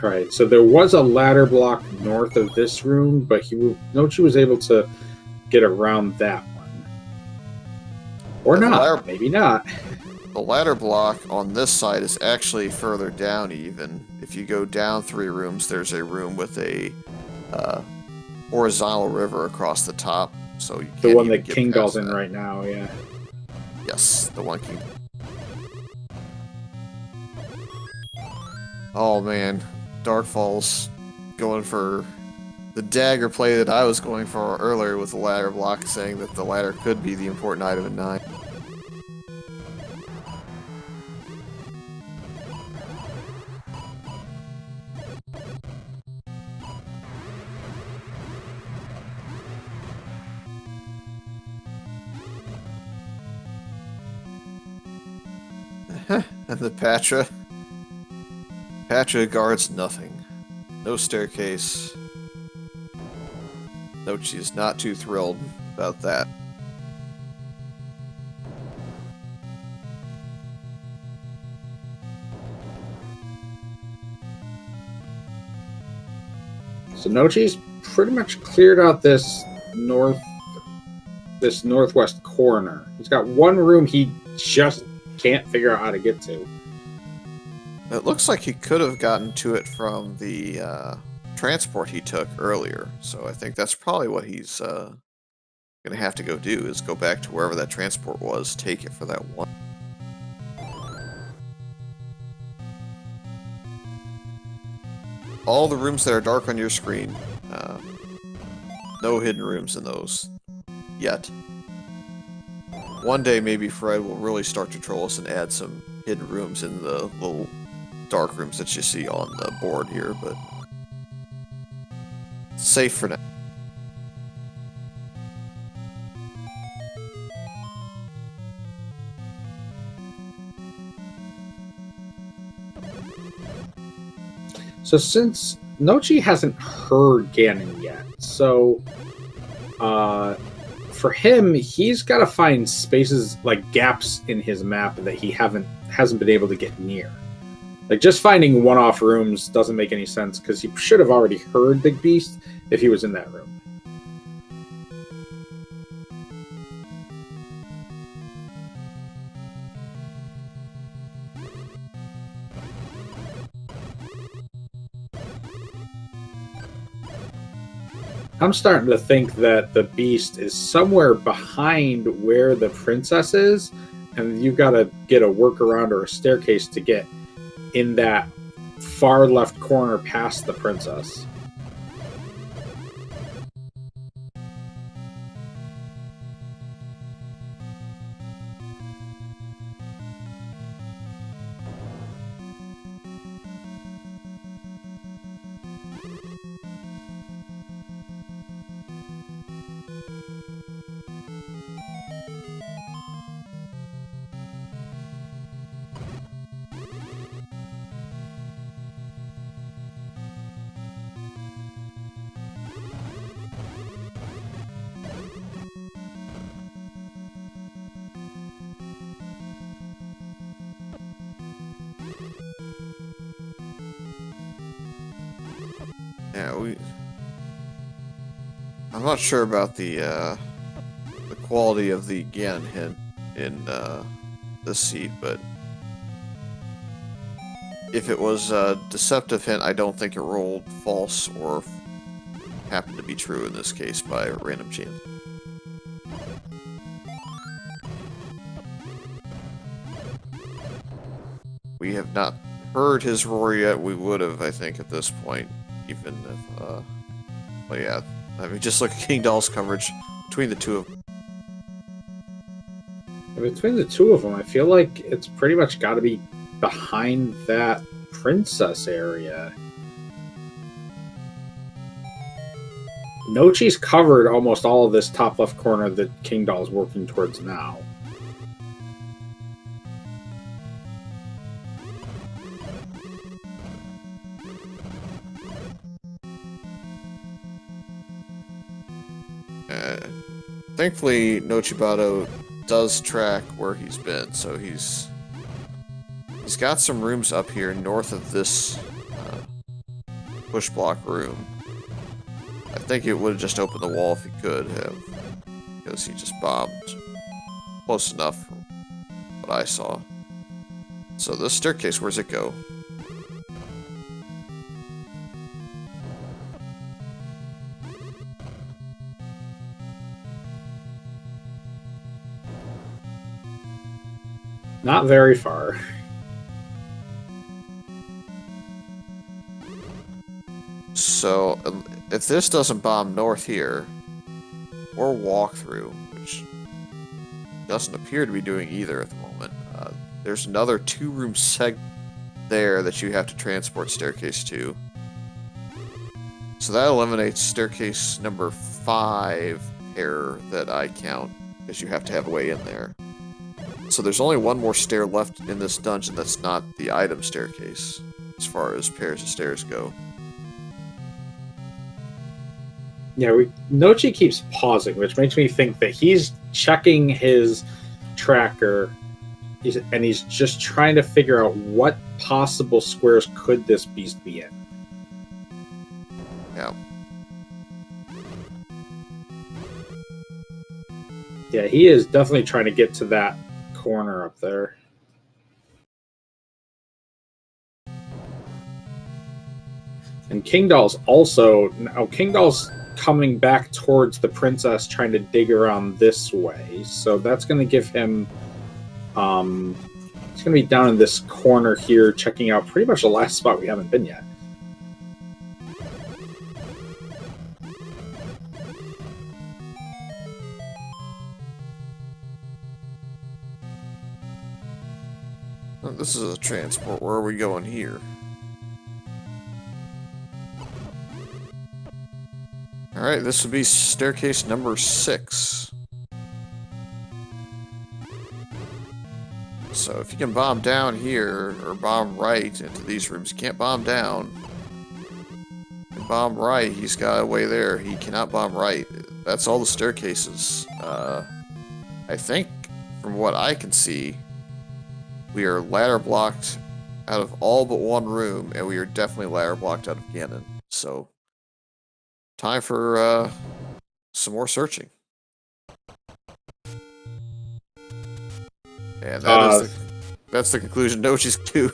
Alright, so there was a ladder block north of this room, but Nochi was able to get around that one. Or not, maybe not. The ladder block on this side is actually further down even. If you go down 3 rooms, there's a room with a horizontal river across the top, so you can't the one even that get Kingdahl's in that. right now, yeah. Yes, the one King. Oh man, Darkfall's going for the dagger play that I was going for earlier with the ladder block, saying that the ladder could be the important item in 9. And the Patra guards nothing. No staircase. Nochi's not too thrilled about that. So Nochi's pretty much cleared out this northwest corner. He's got one room he just can't figure out how to get to. It looks like he could have gotten to it from the transport he took earlier, so I think that's probably what he's going to have to go do, is go back to wherever that transport was, take it for that one. All the rooms that are dark on your screen, no hidden rooms in those yet. One day maybe Fred will really start to troll us and add some hidden rooms in the little dark rooms that you see on the board here, but safe for now. So since Nochi hasn't heard Ganon yet, so for him, he's got to find spaces like gaps in his map that he hasn't been able to get near. Like just finding one-off rooms doesn't make any sense because he should have already heard the beast if he was in that room. I'm starting to think that the beast is somewhere behind where the princess is, and you've got to get a workaround or a staircase to get in that far left corner past the princess. Yeah, I'm not sure about the quality of the Ganon hint in this seed, but if it was a deceptive hint, I don't think it rolled false or happened to be true in this case by random chance. We have not heard his roar yet. We would have, I think, at this point, even if, well, yeah. I mean, just look at Kingdahl's coverage between the two of them. Between the two of them, I feel like it's pretty much got to be behind that princess area. Nochi's covered almost all of this top left corner that Kingdahl's working towards now. Thankfully, Nochibato does track where he's been, so he's got some rooms up here north of this push block room. I think it would have just opened the wall if he could have, because he just bombed close enough from what I saw. So this staircase, where's it go? Not very far. So, if this doesn't bomb north here, or walk through, which doesn't appear to be doing either at the moment, there's another 2-room segment there that you have to transport staircase to. So that eliminates staircase number 5 error that I count, because you have to have a way in there. So there's only one more stair left in this dungeon that's not the item staircase, as far as pairs of stairs go. Yeah, Nochi keeps pausing, which makes me think that he's checking his tracker, and he's just trying to figure out what possible squares could this beast be in. Yeah. Yeah, he is definitely trying to get to that corner up there. And Kingdahl's also... Now, Kingdahl's coming back towards the princess, trying to dig around this way. So that's going to give him... he's going to be down in this corner here, checking out pretty much the last spot we haven't been yet. This is a transport. Where are we going here? Alright, this would be staircase number 6. So if you can bomb down here, or bomb right into these rooms, you can't bomb down. bomb right, he's got a way there. He cannot bomb right. That's all the staircases. I think, from what I can see, we are ladder blocked out of all but one room, and we are definitely ladder blocked out of Ganon. So, time for some more searching. And that's the conclusion Nochi's to.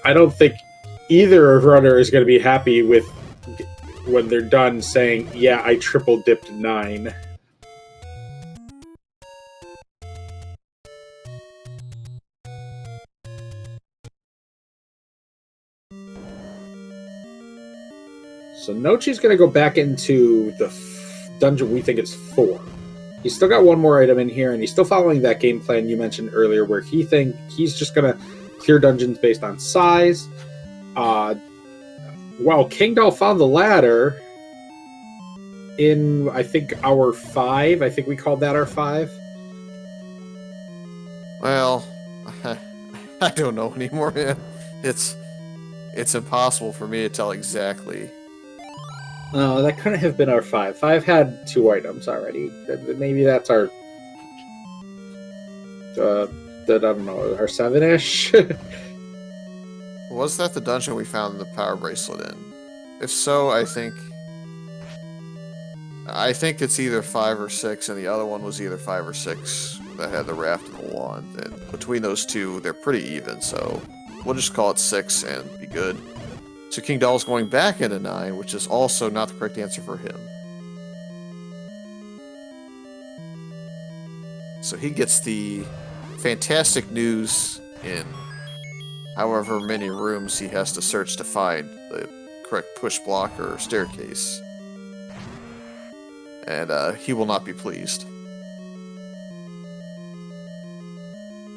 I don't think either runner is going to be happy with when they're done saying, "Yeah, I triple dipped 9." So Nochi's going to go back into the dungeon we think is 4. He's still got one more item in here, and he's still following that game plan you mentioned earlier, where he's just going to clear dungeons based on size. Well, Kingdahl found the ladder in, I think, our 5. I think we called that our 5. Well, I don't know anymore, man. It's impossible for me to tell exactly. No, that couldn't have been our 5. 5 had 2 items already. Maybe that's our... I don't know, our 7-ish? Was that the dungeon we found the power bracelet in? If so, I think it's either 5 or 6, and the other one was either 5 or 6 that had the raft and the wand. And between those two, they're pretty even, so we'll just call it 6 and be good. So Kingdahl's going back into 9, which is also not the correct answer for him. So he gets the fantastic news in however many rooms he has to search to find the correct push block or staircase. And he will not be pleased.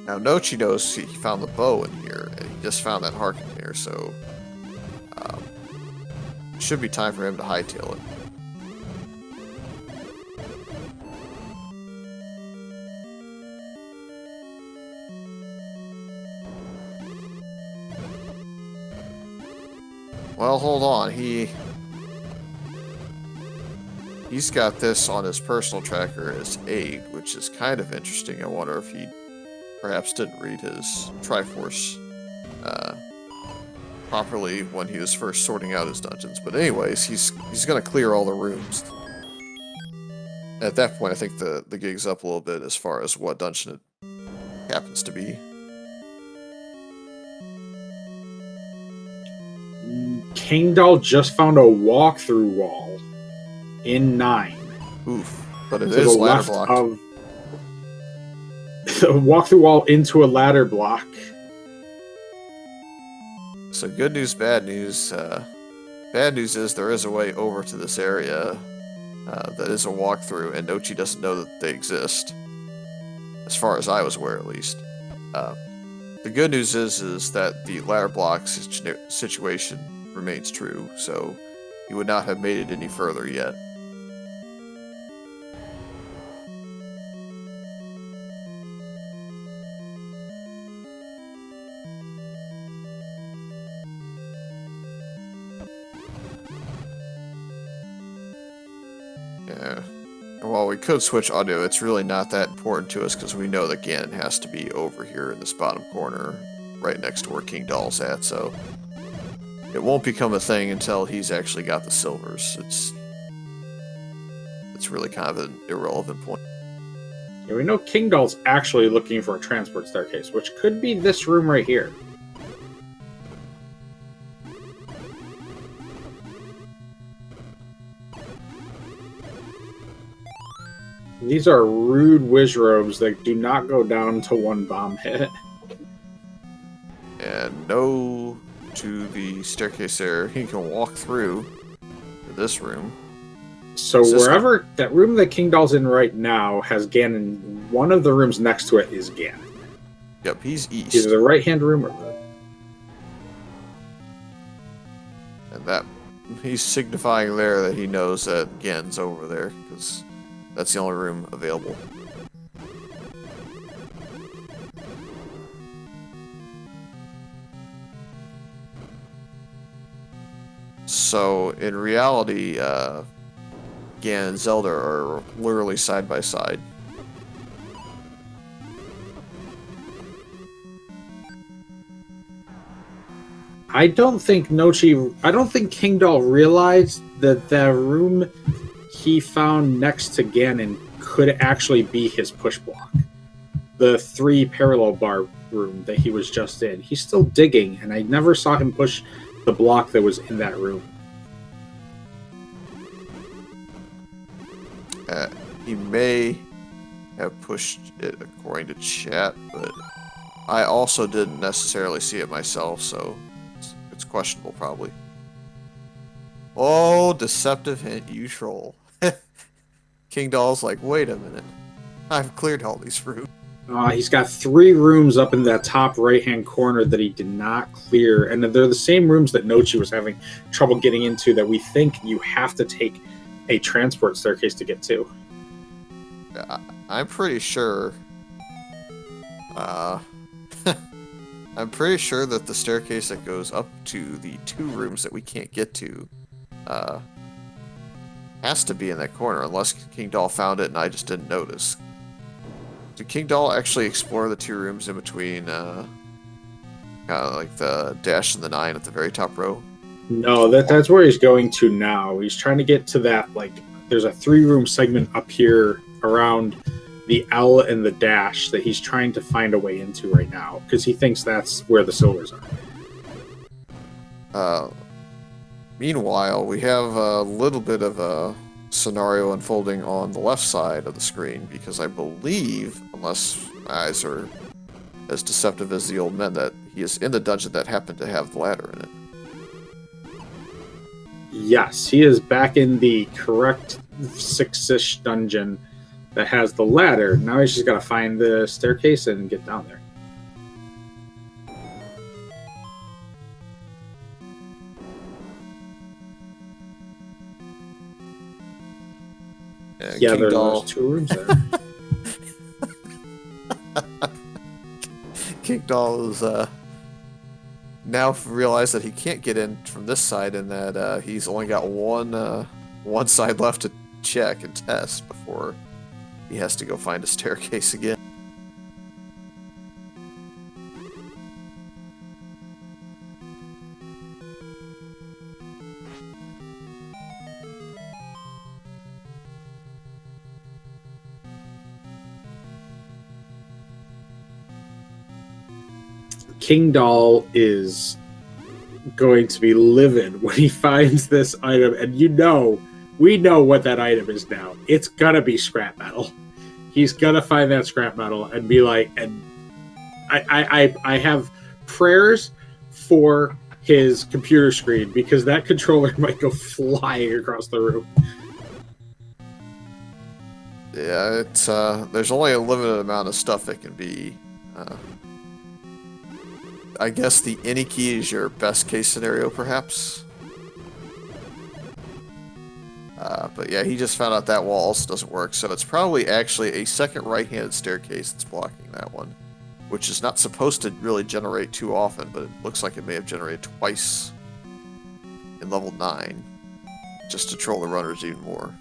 Now Nochi knows he found the bow in here, and he just found that Harken here, so it should be time for him to hightail it. Well, hold on. He's got this on his personal tracker as 8, which is kind of interesting. I wonder if he perhaps didn't read his Triforce properly when he was first sorting out his dungeons. But anyways, he's going to clear all the rooms. At that point, I think the gig's up a little bit as far as what dungeon it happens to be. Kingdahl just found a walkthrough wall in 9. Oof, but it is ladder blocked. A walkthrough wall into a ladder block. So good news, bad news. Bad news is there is a way over to this area that is a walkthrough, and Nochi doesn't know that they exist. As far as I was aware, at least. The good news is that the ladder block situation remains true, so he would not have made it any further yet. Yeah. While we could switch audio, it's really not that important to us because we know that Ganon has to be over here in this bottom corner, right next to where Kingdahl's at, so it won't become a thing until he's actually got the silvers. It's really kind of an irrelevant point. Yeah, we know Kingdahl's actually looking for a transport staircase, which could be this room right here. These are rude wizrobes that do not go down to 1 bomb hit. And no to the staircase there. He can walk through to this room. So wherever that room that Kingdahl's in right now has Ganon. One of the rooms next to it is Ganon. Yep, he's east. Either the right-hand room or the... And that he's signifying there that he knows that Gen's over there, because that's the only room available. So, in reality, Gan and Zelda are literally side by side. I don't think Kingdahl realized that the room he found next to Ganon could actually be his push block. The 3 parallel bar room that he was just in. He's still digging, and I never saw him push the block that was in that room. He may have pushed it according to chat, but I also didn't necessarily see it myself, so it's questionable probably. Oh, deceptive hint, you troll. Kingdahl's like, wait a minute. I've cleared all these rooms. He's got 3 rooms up in that top right-hand corner that he did not clear, and they're the same rooms that Nochi was having trouble getting into that we think you have to take a transport staircase to get to. I'm pretty sure... I'm pretty sure that the staircase that goes up to the 2 rooms that we can't get to has to be in that corner, unless Kingdahl found it and I just didn't notice. Did Kingdahl actually explore the 2 rooms in between, like the dash and the 9 at the very top row? No, that's where he's going to now. He's trying to get to that, like, there's a 3-room segment up here around the L and the dash that he's trying to find a way into right now, because he thinks that's where the silvers are. Meanwhile, we have a little bit of a scenario unfolding on the left side of the screen, because I believe, unless my eyes are as deceptive as the old men, that he is in the dungeon that happened to have the ladder in it. Yes, he is back in the correct 6-ish dungeon that has the ladder. Now he's just got to find the staircase and get down there. Yeah, there's 2 rooms there. Kingdahl is now realized that he can't get in from this side, and that he's only got one side left to check and test before he has to go find a staircase again. Kingdahl is going to be livid when he finds this item, and we know what that item is now. It's gonna be scrap metal. He's gonna find that scrap metal and be like, and I have prayers for his computer screen, because that controller might go flying across the room. Yeah, it's there's only a limited amount of stuff that can be. I guess the any key is your best case scenario, perhaps. But yeah, he just found out that wall also doesn't work, so it's probably actually a second right-handed staircase that's blocking that one, which is not supposed to really generate too often, but it looks like it may have generated twice in level 9, just to troll the runners even more.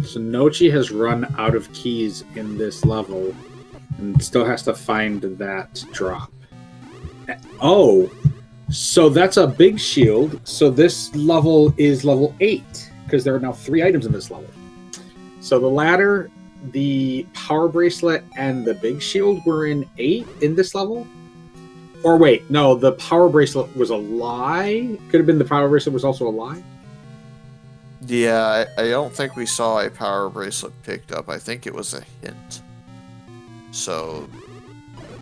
So Nochi has run out of keys in this level and still has to find that drop. Oh, so that's a big shield. So this level is level 8, because there are now 3 items in this level. So the ladder, the power bracelet, and the big shield were in 8 in this level? Or wait, no, the power bracelet was a lie? Could have been the power bracelet was also a lie? Yeah, I don't think we saw a power bracelet picked up. I think it was a hint. So,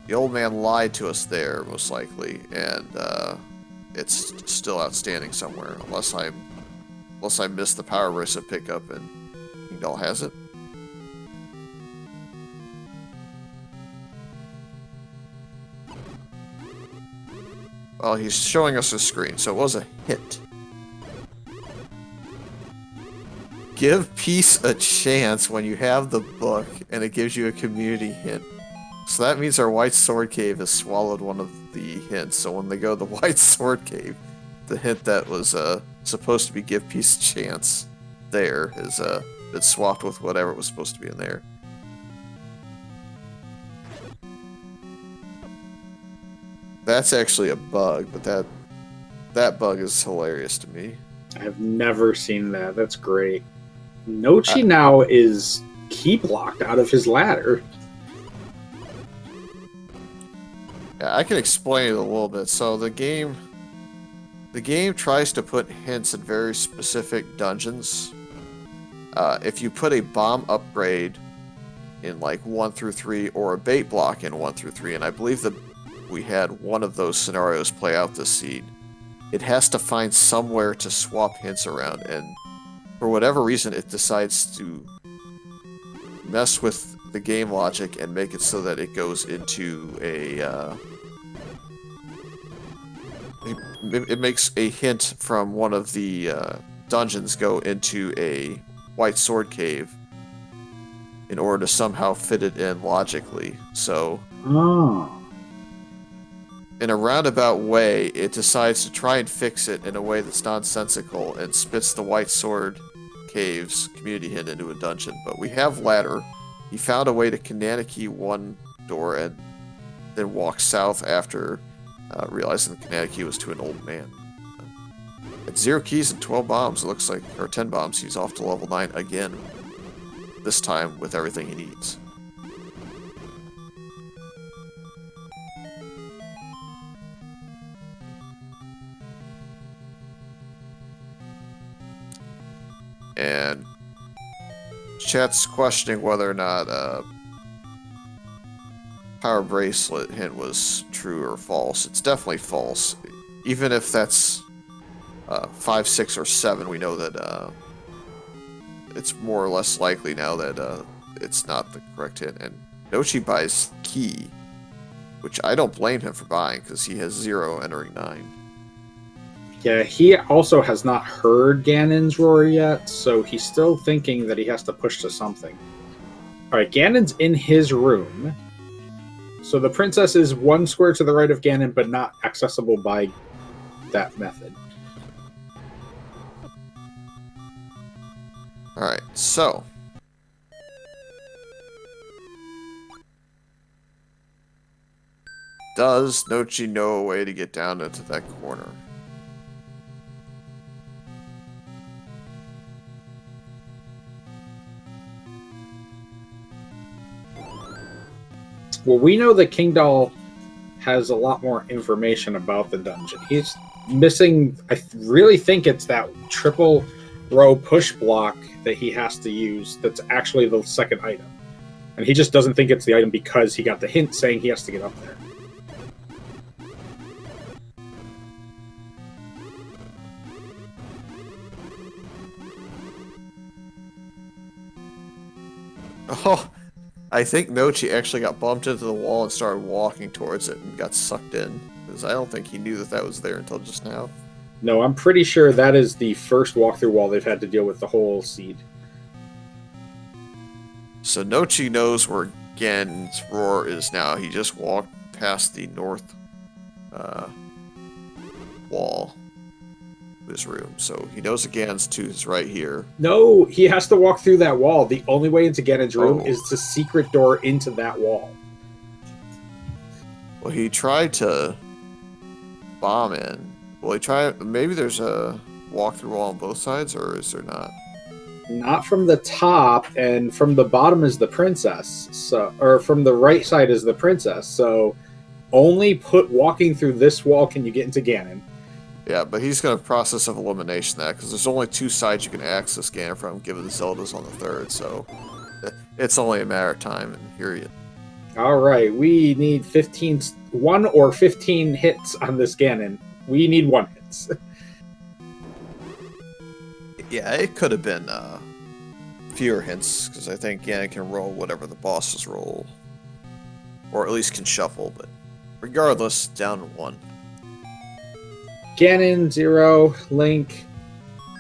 the old man lied to us there, most likely, and it's still outstanding somewhere, unless I missed the power bracelet pickup and Kingdahl has it. Well, he's showing us a screen, so it was a hint. Give peace a chance when you have the book, and it gives you a community hint. So that means our White Sword Cave has swallowed one of the hints. So when they go to the White Sword Cave, the hint that was supposed to be give peace a chance there is been swapped with whatever was supposed to be in there. That's actually a bug, but that bug is hilarious to me. I've never seen that. That's great. Nochi now is key blocked out of his ladder. Yeah, I can explain it a little bit. So the game tries to put hints in very specific dungeons. If you put a bomb upgrade in like 1 through 3 or a bait block in 1 through 3, and I believe that we had one of those scenarios play out this seed, it has to find somewhere to swap hints around, and for whatever reason it decides to mess with the game logic and make it so that it goes into a it makes a hint from one of the dungeons go into a White Sword Cave in order to somehow fit it in logically. So in a roundabout way, it decides to try and fix it in a way that's nonsensical and spits the White Sword Cave's community hint into a dungeon. But we have ladder. He found a way to Kananaki one door and then walk south after realizing the Kananaki was to an old man. At 0 keys and 12 bombs, it looks like, or 10 bombs, he's off to level 9 again. This time with everything he needs. And chat's questioning whether or not Power Bracelet hint was true or false. It's definitely false. Even if that's 5, 6, or 7, we know that it's more or less likely now that it's not the correct hint. And Nochi buys Key, which I don't blame him for buying because he has 0 entering 9. Yeah, he also has not heard Ganon's roar yet, so he's still thinking that he has to push to something. Alright, Ganon's in his room. So the princess is 1 square to the right of Ganon, but not accessible by that method. Alright, so does Nochi know a way to get down into that corner? Well, we know that Kingdahl has a lot more information about the dungeon. He's missing, I really think it's that triple row push block that he has to use that's actually the second item. And he just doesn't think it's the item because he got the hint saying he has to get up there. Oh, I think Nochi actually got bumped into the wall and started walking towards it and got sucked in. Because I don't think he knew that that was there until just now. No, I'm pretty sure that is the first walkthrough wall they've had to deal with the whole seed. So Nochi knows where Ganon's roar is now. He just walked past the north wall of his room. So he knows that Ganon's tooth is right here. No, he has to walk through that wall. The only way into Ganon's room is the secret door into that wall. Well, he tried to bomb in. Well, he tried. Maybe there's a walk-through wall on both sides, or is there not? Not from the top, and from the bottom is the princess. So, or from the right side is the princess. So, only walking through this wall can you get into Ganon. Yeah, but he's going to process of elimination that because there's only 2 sides you can access Ganon from, given the Zelda's on the 3rd. So, it's only a matter of time. And here you. All right, we need 1 or 15 hits on this Ganon. We need 1 hit. Yeah, it could have been fewer hints, because I think Ganon can roll whatever the bosses roll. Or at least can shuffle, but regardless, down 1. Ganon, 0. Link,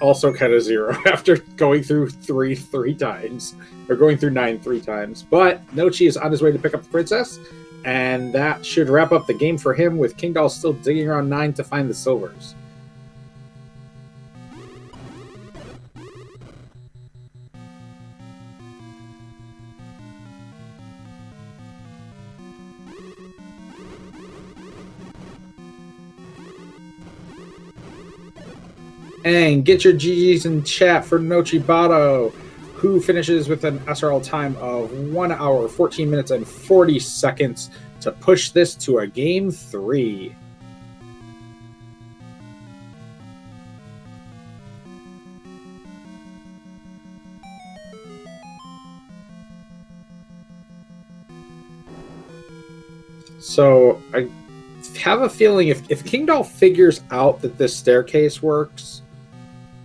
also kind of 0 after going through three times. Or going through 9 3 times. But Nochi is on his way to pick up the princess. And that should wrap up the game for him, with Kingdahl still digging around 9 to find the silvers. And get your GGs in chat for Nochibato, who finishes with an SRL time of 1 hour, 14 minutes, and 40 seconds to push this to a game 3. So I have a feeling if Kingdahl figures out that this staircase works,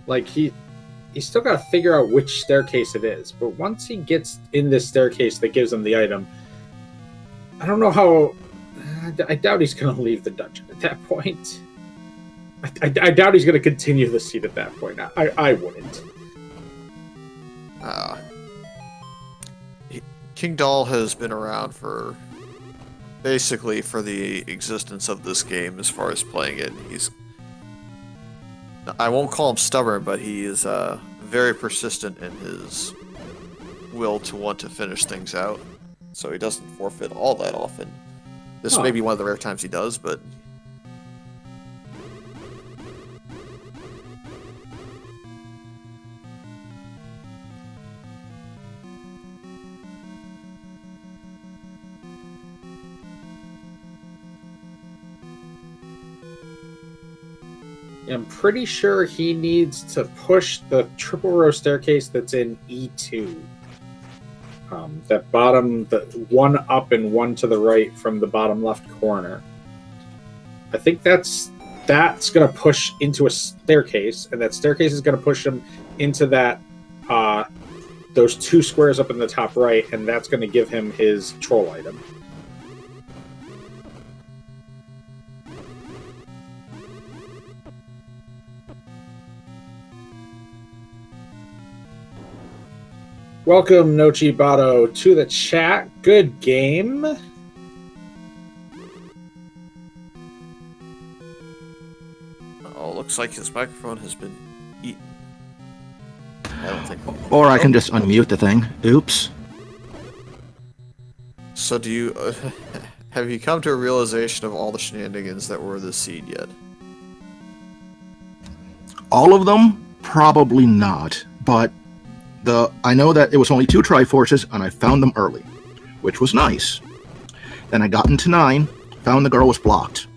like he's still got to figure out which staircase it is. But once he gets in this staircase that gives him the item, I don't know how. I doubt he's going to leave the dungeon at that point. I doubt he's going to continue the seed at that point. I wouldn't. Kingdahl has been around for basically for the existence of this game as far as playing it. I won't call him stubborn, but he is very persistent in his will to want to finish things out. So he doesn't forfeit all that often. This may be one of the rare times he does, but... I'm pretty sure he needs to push the triple row staircase that's in E2. That bottom, the one up and one to the right from the bottom left corner. I think that's going to push into a staircase, and that staircase is going to push him into that those 2 squares up in the top right, and that's going to give him his troll item. Welcome, Nochibato, to the chat. Good game. Oh, looks like his microphone has been eaten. I don't think... Or I can just unmute the thing. Oops. So do you... have you come to a realization of all the shenanigans that were this seed yet? All of them? Probably not. But I know that it was only 2 Triforces, and I found them early, which was nice. Then I got into 9, found the girl was blocked.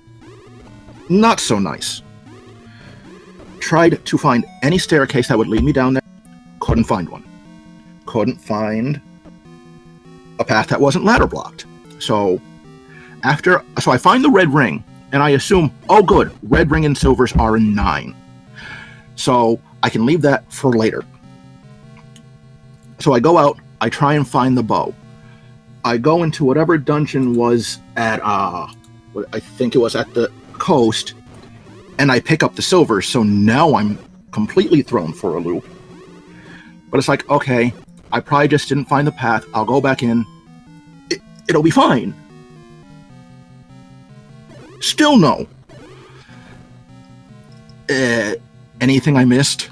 Not so nice. Tried to find any staircase that would lead me down there. Couldn't find one. Couldn't find a path that wasn't ladder blocked. So I find the red ring, and I assume, oh good, red ring and silvers are in 9. So I can leave that for later. So I go out, I try and find the bow. I go into whatever dungeon was at, I think it was at the coast, and I pick up the silver, so now I'm completely thrown for a loop. But it's like, okay, I probably just didn't find the path, I'll go back in, it'll be fine. Still no. Anything I missed?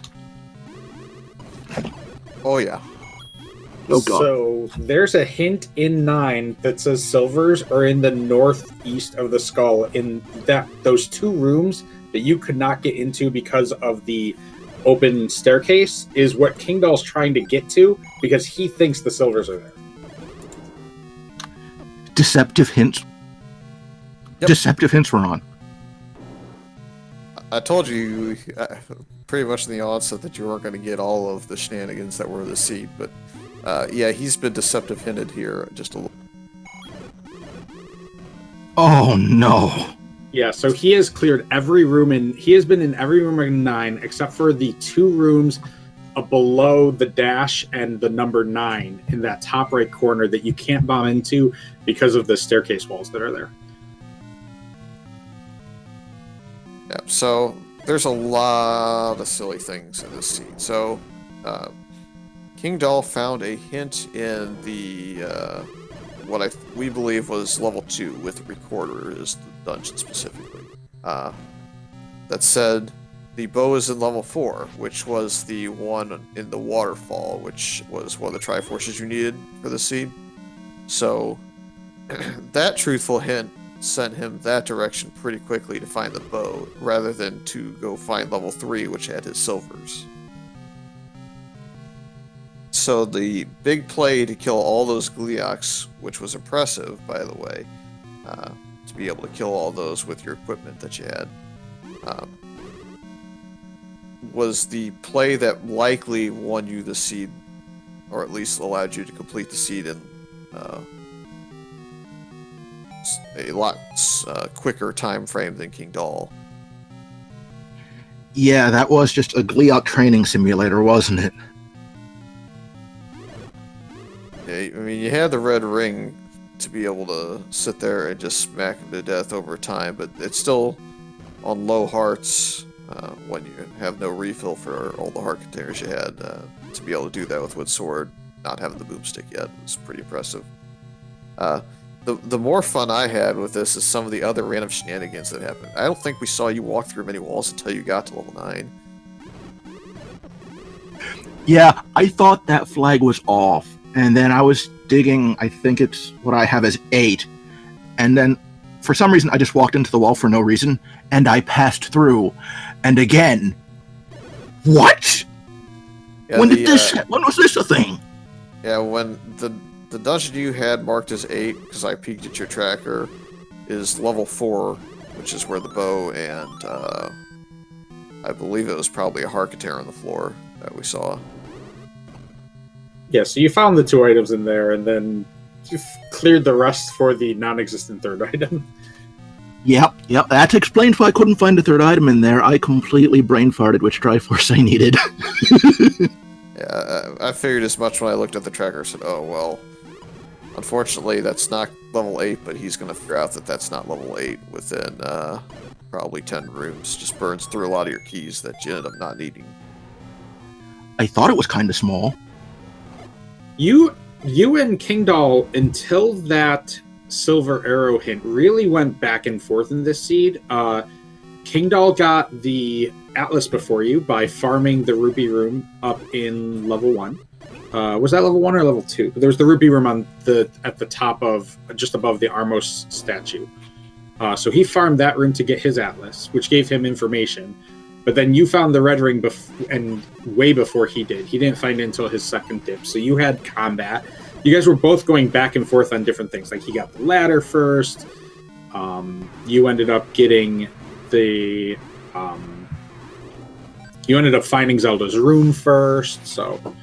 Oh yeah. Oh, God. So there's a hint in 9 that says silvers are in the northeast of the skull, in those 2 rooms that you could not get into because of the open staircase is what Kingdahl's trying to get to, because he thinks the silvers are there. Deceptive hints. Yep. Deceptive hints were on. I told you pretty much in the onset that you weren't going to get all of the shenanigans that were the seed, but yeah, he's been deceptive hinted here just a little. Oh no. Yeah, so he has cleared every room, and he has been in every room in 9 except for the 2 rooms below the dash and the number 9 in that top right corner that you can't bomb into because of the staircase walls that are there. Yeah, so there's a lot of silly things in this scene. So, Kingdahl found a hint in the we believe was level 2 with the recorder is the dungeon specifically. That said the bow is in level 4, which was the one in the waterfall, which was one of the Triforces you needed for the seed. So that truthful hint sent him that direction pretty quickly to find the bow, rather than to go find level 3, which had his silvers. So the big play to kill all those Gleeoks, which was impressive, by the way, to be able to kill all those with your equipment that you had, was the play that likely won you the seed, or at least allowed you to complete the seed in a lot quicker time frame than Kingdahl. Yeah, that was just a Gleeok training simulator, wasn't it? Yeah, I mean, you had the red ring to be able to sit there and just smack him to death over time, but it's still on low hearts when you have no refill for all the heart containers you had. To be able to do that with wood sword, not having the boomstick yet, was pretty impressive. The more fun I had with this is some of the other random shenanigans that happened. I don't think we saw you walk through many walls until you got to level 9. Yeah, I thought that flag was off. And then I was digging, I think it's what I have as 8. And then, for some reason, I just walked into the wall for no reason, and I passed through. And again, what? Yeah, when was this a thing? Yeah, when the dungeon you had marked as 8, because I peeked at your tracker, is level 4, which is where the bow and I believe it was probably a heart container on the floor that we saw. Yeah, so you found the 2 items in there, and then you cleared the rest for the non-existent 3rd item. Yep. That explains why I couldn't find a 3rd item in there. I completely brain farted which Triforce I needed. Yeah, I figured as much when I looked at the tracker. Said, "Oh well, unfortunately that's not level 8, but he's going to figure out that that's not level 8 within probably 10 rooms. Just burns through a lot of your keys that you ended up not needing." I thought it was kind of small. You and Kingdahl, until that silver arrow hint, really went back and forth in this seed. Kingdahl got the Atlas before you by farming the Ruby Room up in level 1. Was that level 1 or level 2? There was the Ruby Room at the top of, just above the Armos statue. So he farmed that room to get his Atlas, which gave him information. But then you found the red ring and way before he did. He didn't find it until his 2nd dip. So you had combat. You guys were both going back and forth on different things. Like he got the ladder first. You ended up getting the... you ended up finding Zelda's rune first, so...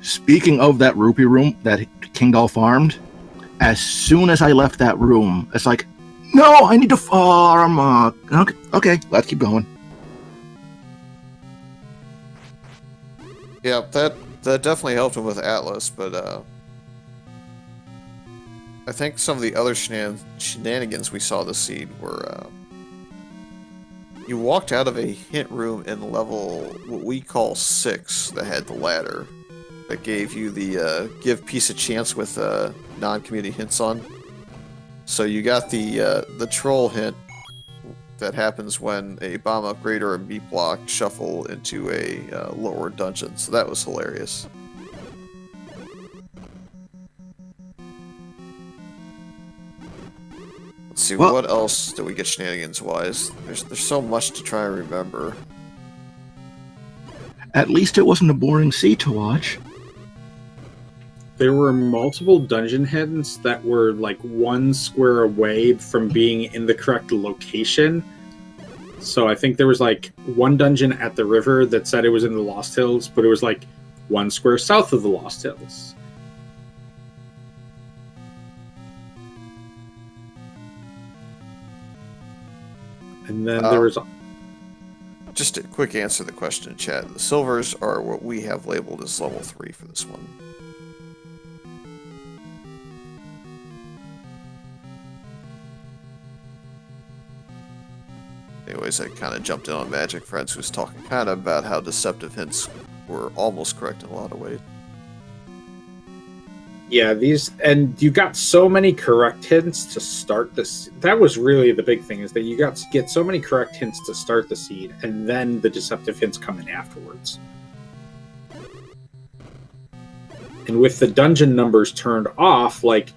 Speaking of that rupee room that Kingdahl farmed, as soon as I left that room, it's like, no, I need to farm. Okay, let's keep going. Yeah, that definitely helped him with Atlas, but I think some of the other shenanigans we saw this seed were you walked out of a hint room in level what we call 6 that had the ladder that gave you the give peace a chance with non-community hints on. So you got the troll hint that happens when a bomb upgrade or a meat block shuffle into a lower dungeon. So that was hilarious. Let's see, what else did we get shenanigans-wise? There's so much to try and remember. At least it wasn't a boring sea to watch. There were multiple dungeon hints that were like 1 square away from being in the correct location. So I think there was like 1 dungeon at the river that said it was in the Lost Hills, but it was like 1 square south of the Lost Hills. And then there was... Just a quick answer to the question in chat. The silvers are what we have labeled as level 3 for this one. Anyways, I kind of jumped in on Magic Friends, who was talking kind of about how deceptive hints were almost correct in a lot of ways. Yeah, and you got so many correct hints to start this. That was really the big thing, is that you got to get so many correct hints to start the seed, and then the deceptive hints come in afterwards. And with the dungeon numbers turned off, like,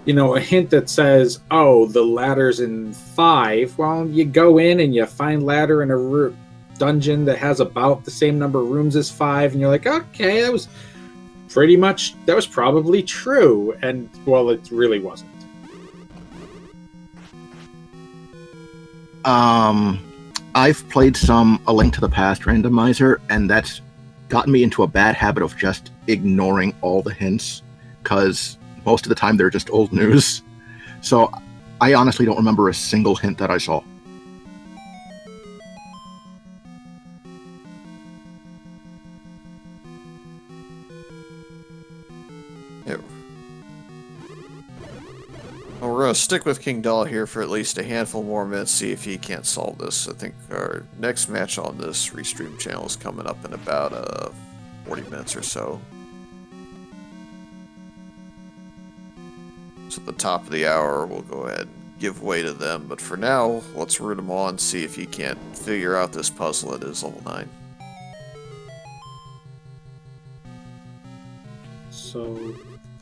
you know, a hint that says, oh, the ladder's in 5, well, you go in and you find ladder in a dungeon that has about the same number of rooms as 5, and you're like, okay, that was probably true. And, well, it really wasn't. I've played some A Link to the Past randomizer, and that's gotten me into a bad habit of just ignoring all the hints, because most of the time they're just old news. So I honestly don't remember a single hint that I saw. Yeah. Well, we're going to stick with Kingdahl here for at least a handful more minutes, see if he can't solve this. I think our next match on this restream channel is coming up in about 40 minutes or so. So at the top of the hour, we'll go ahead and give way to them. But for now, let's root him on, see if he can't figure out this puzzle at his level 9. So,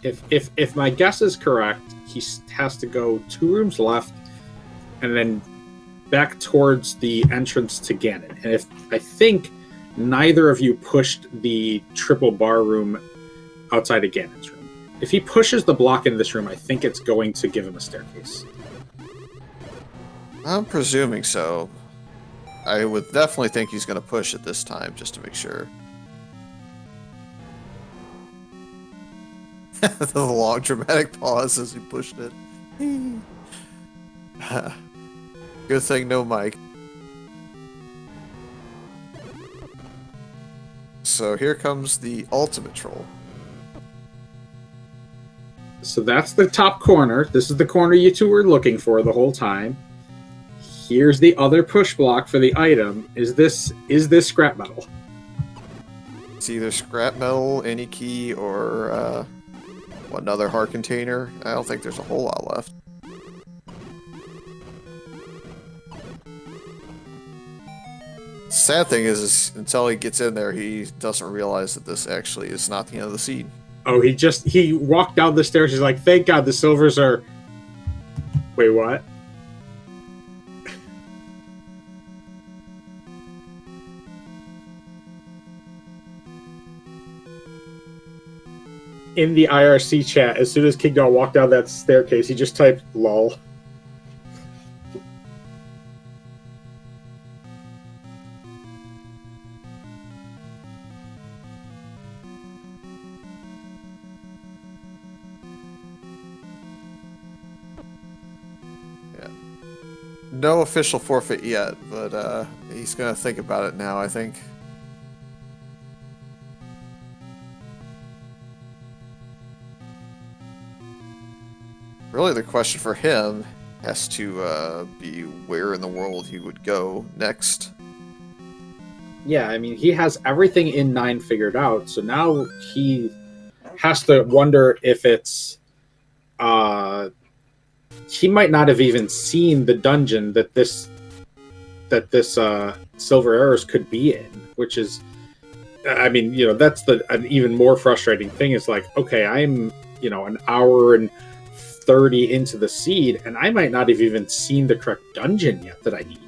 if my guess is correct, he has to go 2 rooms left, and then back towards the entrance to Ganon. And if I think neither of you pushed the triple bar room outside of Ganon's room. If he pushes the block in this room, I think it's going to give him a staircase. I'm presuming so. I would definitely think he's going to push it this time, just to make sure. The long dramatic pause as he pushed it. Good thing no mic. So here comes the ultimate troll. So that's the top corner. This is the corner you two were looking for the whole time. Here's the other push block for the item. Is this scrap metal? It's either scrap metal, any key, or another heart container. I don't think there's a whole lot left. Sad thing is until he gets in there, he doesn't realize that this actually is not the end of the seed. Oh, he walked down the stairs. He's like, thank God the silvers are... Wait, what? In the IRC chat, as soon as Kingdahl walked down that staircase, he just typed lol. Yeah. No official forfeit yet, but he's gonna think about it now, I think. Really, the question for him has to be where in the world he would go next. Yeah, I mean, he has everything in 9 figured out, so now he has to wonder if it's... he might not have even seen the dungeon that this Silver Arrows could be in, which is... I mean, you know, that's an even more frustrating thing. Is like, okay, I'm, you know, an hour and 30 into the seed, and I might not have even seen the correct dungeon yet that I need.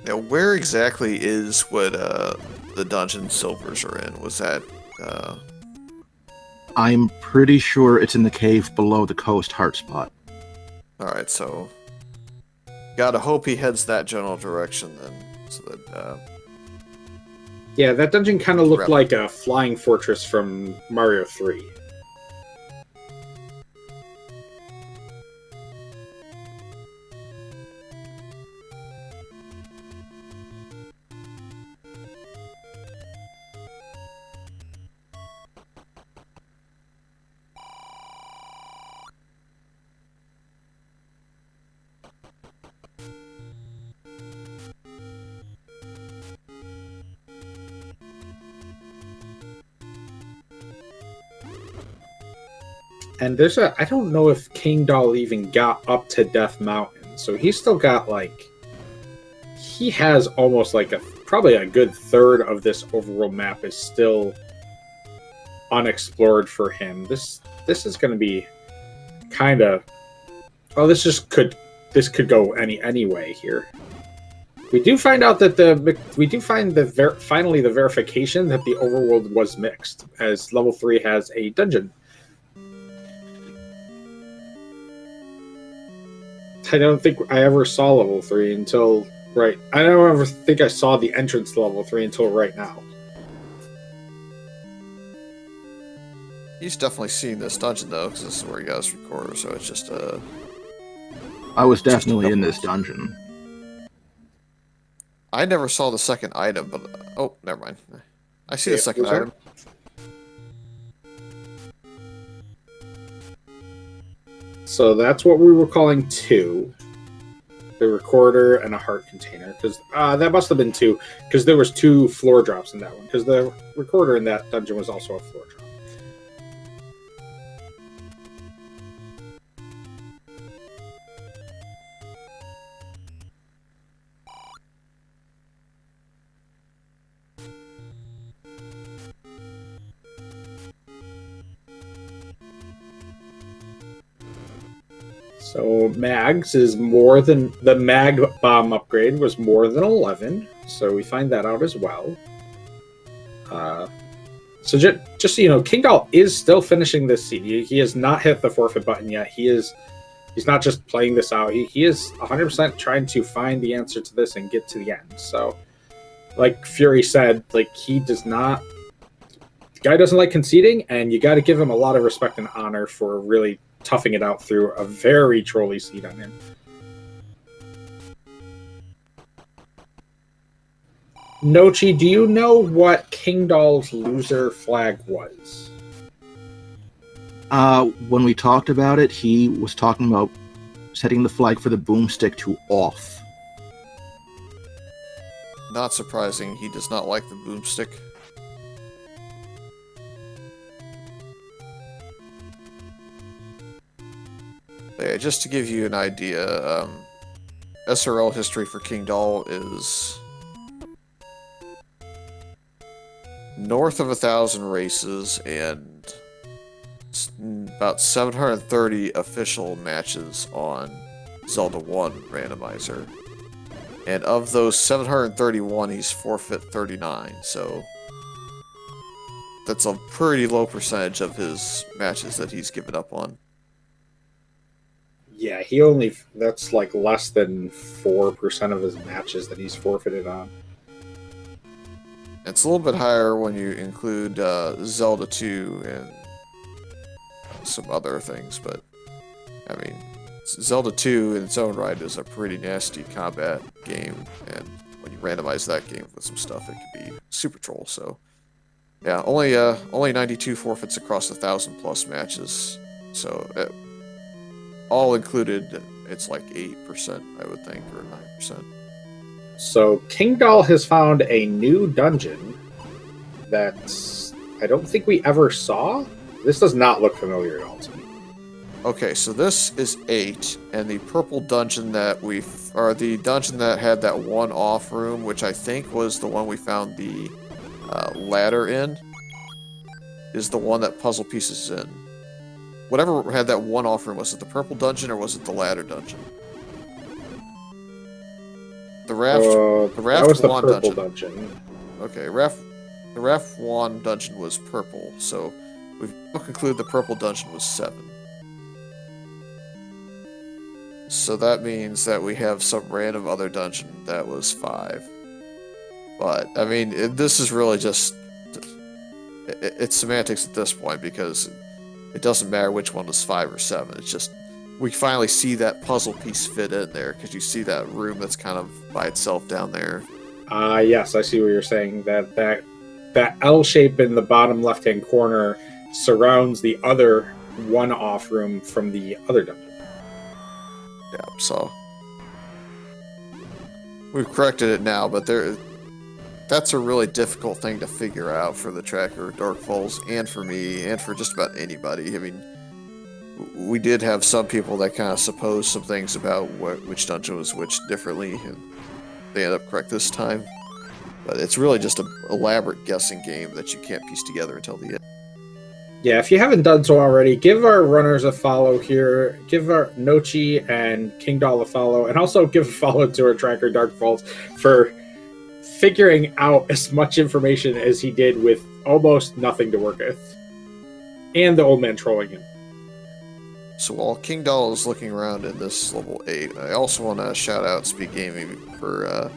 Now, where exactly is what the dungeon silvers are in? Was that... I'm pretty sure it's in the cave below the coast heart spot. Alright, so... Gotta hope he heads that general direction then, so that... Yeah, that dungeon kind of looked like a flying fortress from Mario 3. And there's I don't know if Kingdahl even got up to Death Mountain, so he's still got he has almost probably a good third of this overworld map is still unexplored for him. This is going to be kind of, well, this could go any way here. We do find out that finally the verification that the overworld was mixed, as level 3 has a dungeon. I don't think I ever saw level 3 until right. I don't ever think I saw the entrance to level 3 until right now. He's definitely seen this dungeon though, because this is where he got his recorder. So it's just I was definitely in this dungeon. I never saw the second item, but oh, never mind. I see the second item. So that's what we were calling 2. The recorder and a heart container. Because that must have been 2. Because there was 2 floor drops in that one. Because the recorder in that dungeon was also a floor drop. So Mags is more than the Mag bomb upgrade was more than 11, so we find that out as well. So just so you know, Kingdahl is still finishing this seed. He has not hit the forfeit button yet. He's not just playing this out. He is 100% trying to find the answer to this and get to the end. So, like Fury said, he does not. The guy doesn't like conceding, and you got to give him a lot of respect and honor for really toughing it out through a very trolly seed on him. Nochi, do you know what Kingdahl's loser flag was? When we talked about it, he was talking about setting the flag for the boomstick to off. Not surprising, he does not like the boomstick. Yeah, just to give you an idea, SRL history for Kingdahl is north of 1,000 races and about 730 official matches on Zelda 1 Randomizer. And of those 731, he's forfeit 39, so that's a pretty low percentage of his matches that he's given up on. Yeah, that's less than 4% of his matches that he's forfeited on. It's a little bit higher when you include Zelda 2 and some other things, but I mean, Zelda 2 in its own right is a pretty nasty combat game, and when you randomize that game with some stuff, it can be super troll. So, yeah, only 92 forfeits across 1,000+ matches. So, all included, it's like 8%, I would think, or 9%. So Kingdahl has found a new dungeon that I don't think we ever saw. This does not look familiar at all to me. Okay, so this is 8, and the purple dungeon the dungeon that had that one off room, which I think was the one we found the ladder in, is the one that puzzle pieces in. Whatever had that one off room, was it the purple dungeon or was it the ladder dungeon? The Raft that was the purple dungeon. Okay, the Raft 1 dungeon was purple, so we've concluded the purple dungeon was 7. So that means that we have some random other dungeon that was 5. But, I mean, this is really just... It's semantics at this point, because it doesn't matter which one was 5 or 7. It's just, we finally see that puzzle piece fit in there, because you see that room that's kind of by itself down there. Yes, I see what you're saying. That L shape in the bottom left-hand corner surrounds the other one-off room from the other dungeon. Yeah, so we've corrected it now, but that's a really difficult thing to figure out for the tracker of Dark Falls, and for me, and for just about anybody. I mean, we did have some people that kind of supposed some things about which dungeon was which differently, and they ended up correct this time. But it's really just an elaborate guessing game that you can't piece together until the end. Yeah, if you haven't done so already, give our runners a follow here. Give our Nochi and Kingdahl a follow, and also give a follow to our tracker Dark Falls for figuring out as much information as he did with almost nothing to work with, and the old man trolling him. So while Kingdahl is looking around in this level 8, I also want to shout out SpeedGaming for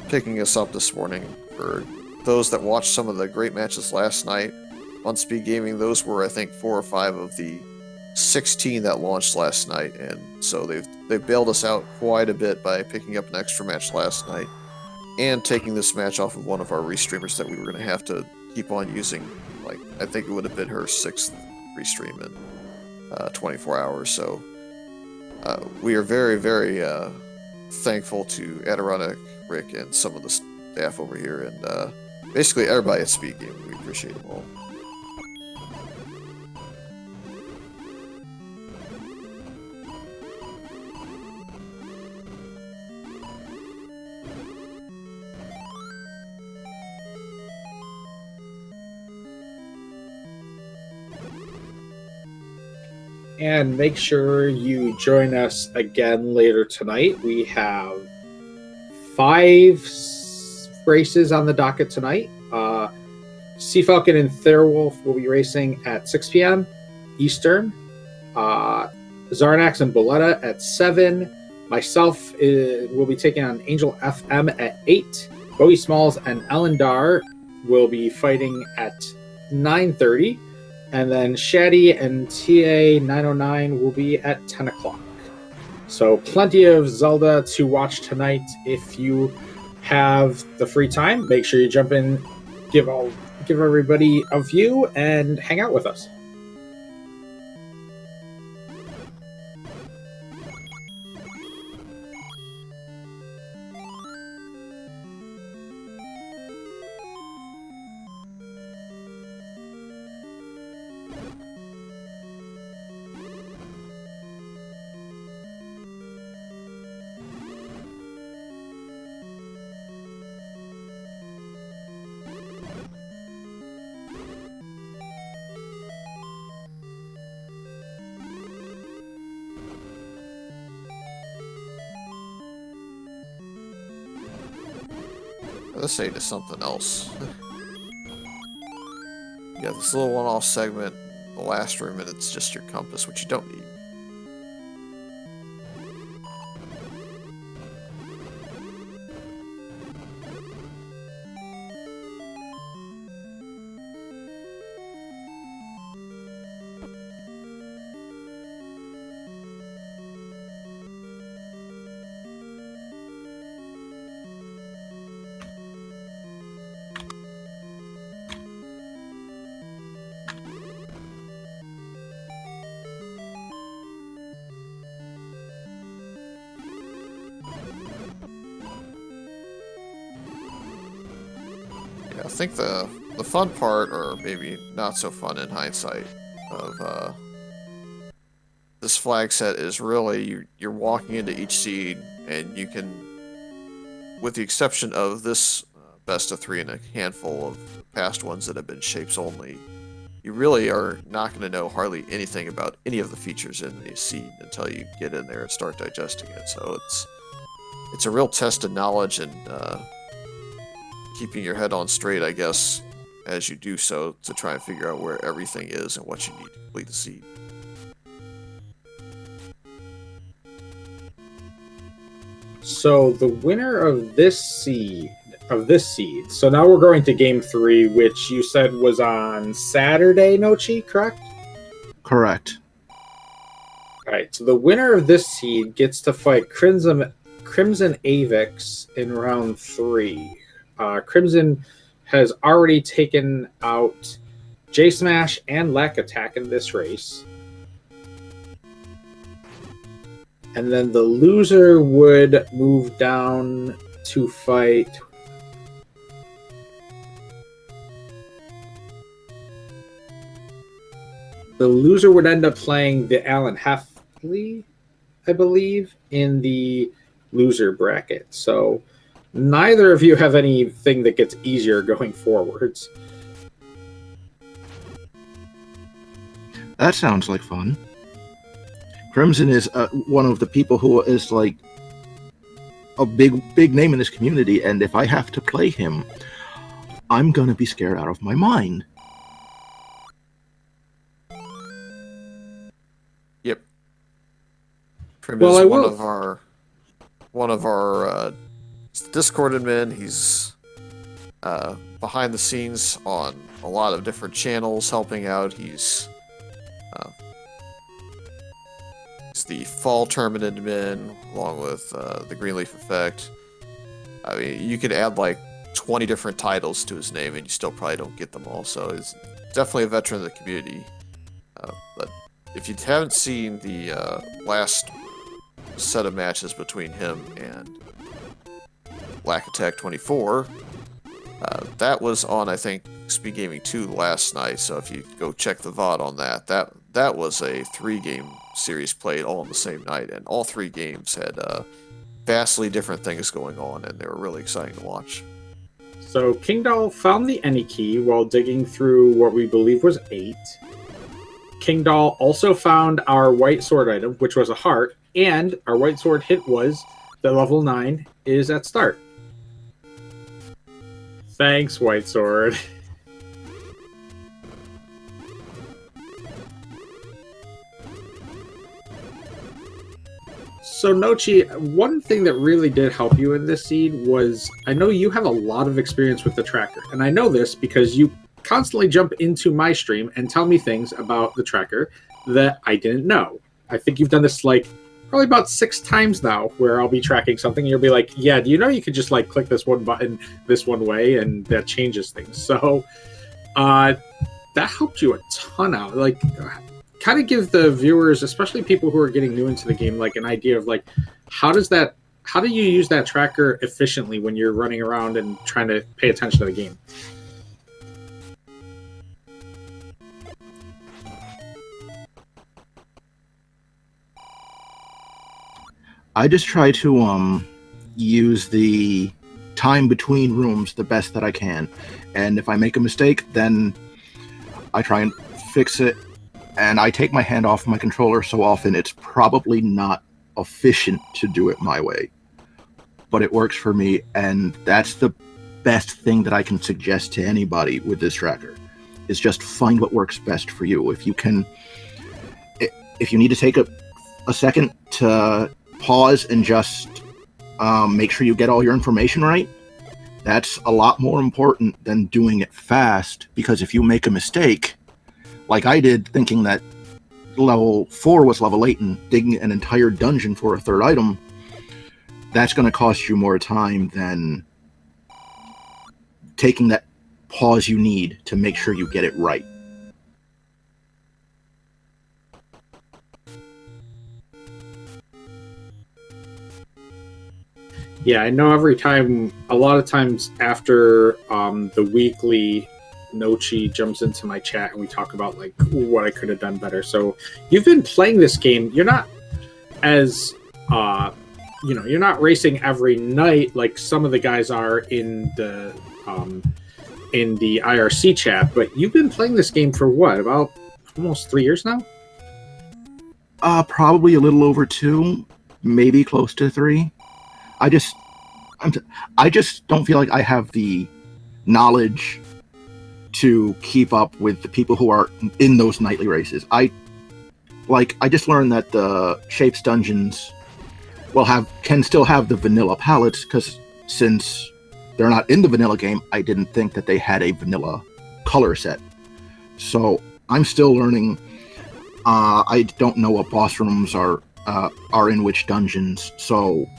picking us up this morning. For those that watched some of the great matches last night on SpeedGaming, those were, I think, 4 or 5 of the 16 that launched last night, and so they've bailed us out quite a bit by picking up an extra match last night and taking this match off of one of our restreamers that we were going to have to keep on using. Like, I think it would have been her 6th restream in 24 hours. So we are very, very thankful to Adirondack, Rick, and some of the staff over here, and basically everybody at SpeedGaming. We appreciate them all. And make sure you join us again later tonight. We have 5 races on the docket tonight. Sea Falcon and Therwolf will be racing at 6 p.m. Eastern. Zarnax and Boletta at 7. Myself will be taking on Angel FM at 8. Bowie Smalls and Elendar will be fighting at 9:30. And then Shaddy and TA909 will be at 10 o'clock. So plenty of Zelda to watch tonight. If you have the free time, make sure you jump in, give everybody a view, and hang out with us. Let's say to something else. You got this little one-off segment, the last room, and it's just your compass, which you don't need. I think the fun part, or maybe not so fun in hindsight, of this flag set is really you're walking into each seed, and you can, with the exception of this best of 3 and a handful of past ones that have been shapes only, you really are not going to know hardly anything about any of the features in the seed until you get in there and start digesting it. So it's a real test of knowledge and keeping your head on straight, I guess, as you do so, to try and figure out where everything is and what you need to complete the seed. So the winner of this seed. So now we're going to game 3, which you said was on Saturday, Nochi, correct? Correct. All right. So the winner of this seed gets to fight Crimson Avix in round 3. Crimson has already taken out J-Smash and Lack Attack in this race. And then the loser would move down to fight the loser would end up playing the Alan Heffley, I believe, in the loser bracket. So neither of you have anything that gets easier going forwards. That sounds like fun. Crimson is one of the people who is like a big name in this community, and if I have to play him, I'm gonna be scared out of my mind. Yep. Prim Well, is I one will- of our Discord admin. He's behind the scenes on a lot of different channels, helping out. He's the fall tournament admin, along with the Greenleaf Effect. I mean, you could add like 20 different titles to his name, and you still probably don't get them all. So he's definitely a veteran of the community. But if you haven't seen the last set of matches between him and Black Attack 24, that was on, I think, SpeedGaming 2 last night. So if you go check the VOD on that was a 3-game series played all on the same night, and all 3 games had vastly different things going on, and they were really exciting to watch. So Kingdahl found the any key while digging through what we believe was 8. Kingdahl also found our white sword item, which was a heart, and our white sword hint was that level 9 is at start. Thanks, white sword. So Nochi, one thing that really did help you in this seed was, I know you have a lot of experience with the tracker, and I know this because you constantly jump into my stream and tell me things about the tracker that I didn't know. I think you've done this like probably about 6 times now, where I'll be tracking something and you'll be like, yeah, do you know you could just like click this one button this one way and that changes things. So that helped you a ton out. Like, kind of give the viewers, especially people who are getting new into the game, like an idea of like, how do you use that tracker efficiently when you're running around and trying to pay attention to the game? I just try to use the time between rooms the best that I can, and if I make a mistake, then I try and fix it. And I take my hand off my controller so often it's probably not efficient to do it my way, but it works for me, and that's the best thing that I can suggest to anybody with this tracker, is just find what works best for you. If you need to take a second to pause and just make sure you get all your information right, that's a lot more important than doing it fast, because if you make a mistake, like I did, thinking that level 4 was level 8 and digging an entire dungeon for a 3rd item, that's going to cost you more time than taking that pause you need to make sure you get it right. Yeah, I know a lot of times after the weekly, Nochi jumps into my chat and we talk about like what I could have done better. So you've been playing this game. You're not as you're not racing every night like some of the guys are in the IRC chat, but you've been playing this game for what, about almost 3 years now? Probably a little over 2, maybe close to 3. I just don't feel like I have the knowledge to keep up with the people who are in those nightly races. I just learned that the Shapes dungeons can still have the vanilla palettes, because since they're not in the vanilla game, I didn't think that they had a vanilla color set. So I'm still learning. I don't know what boss rooms are in which dungeons. So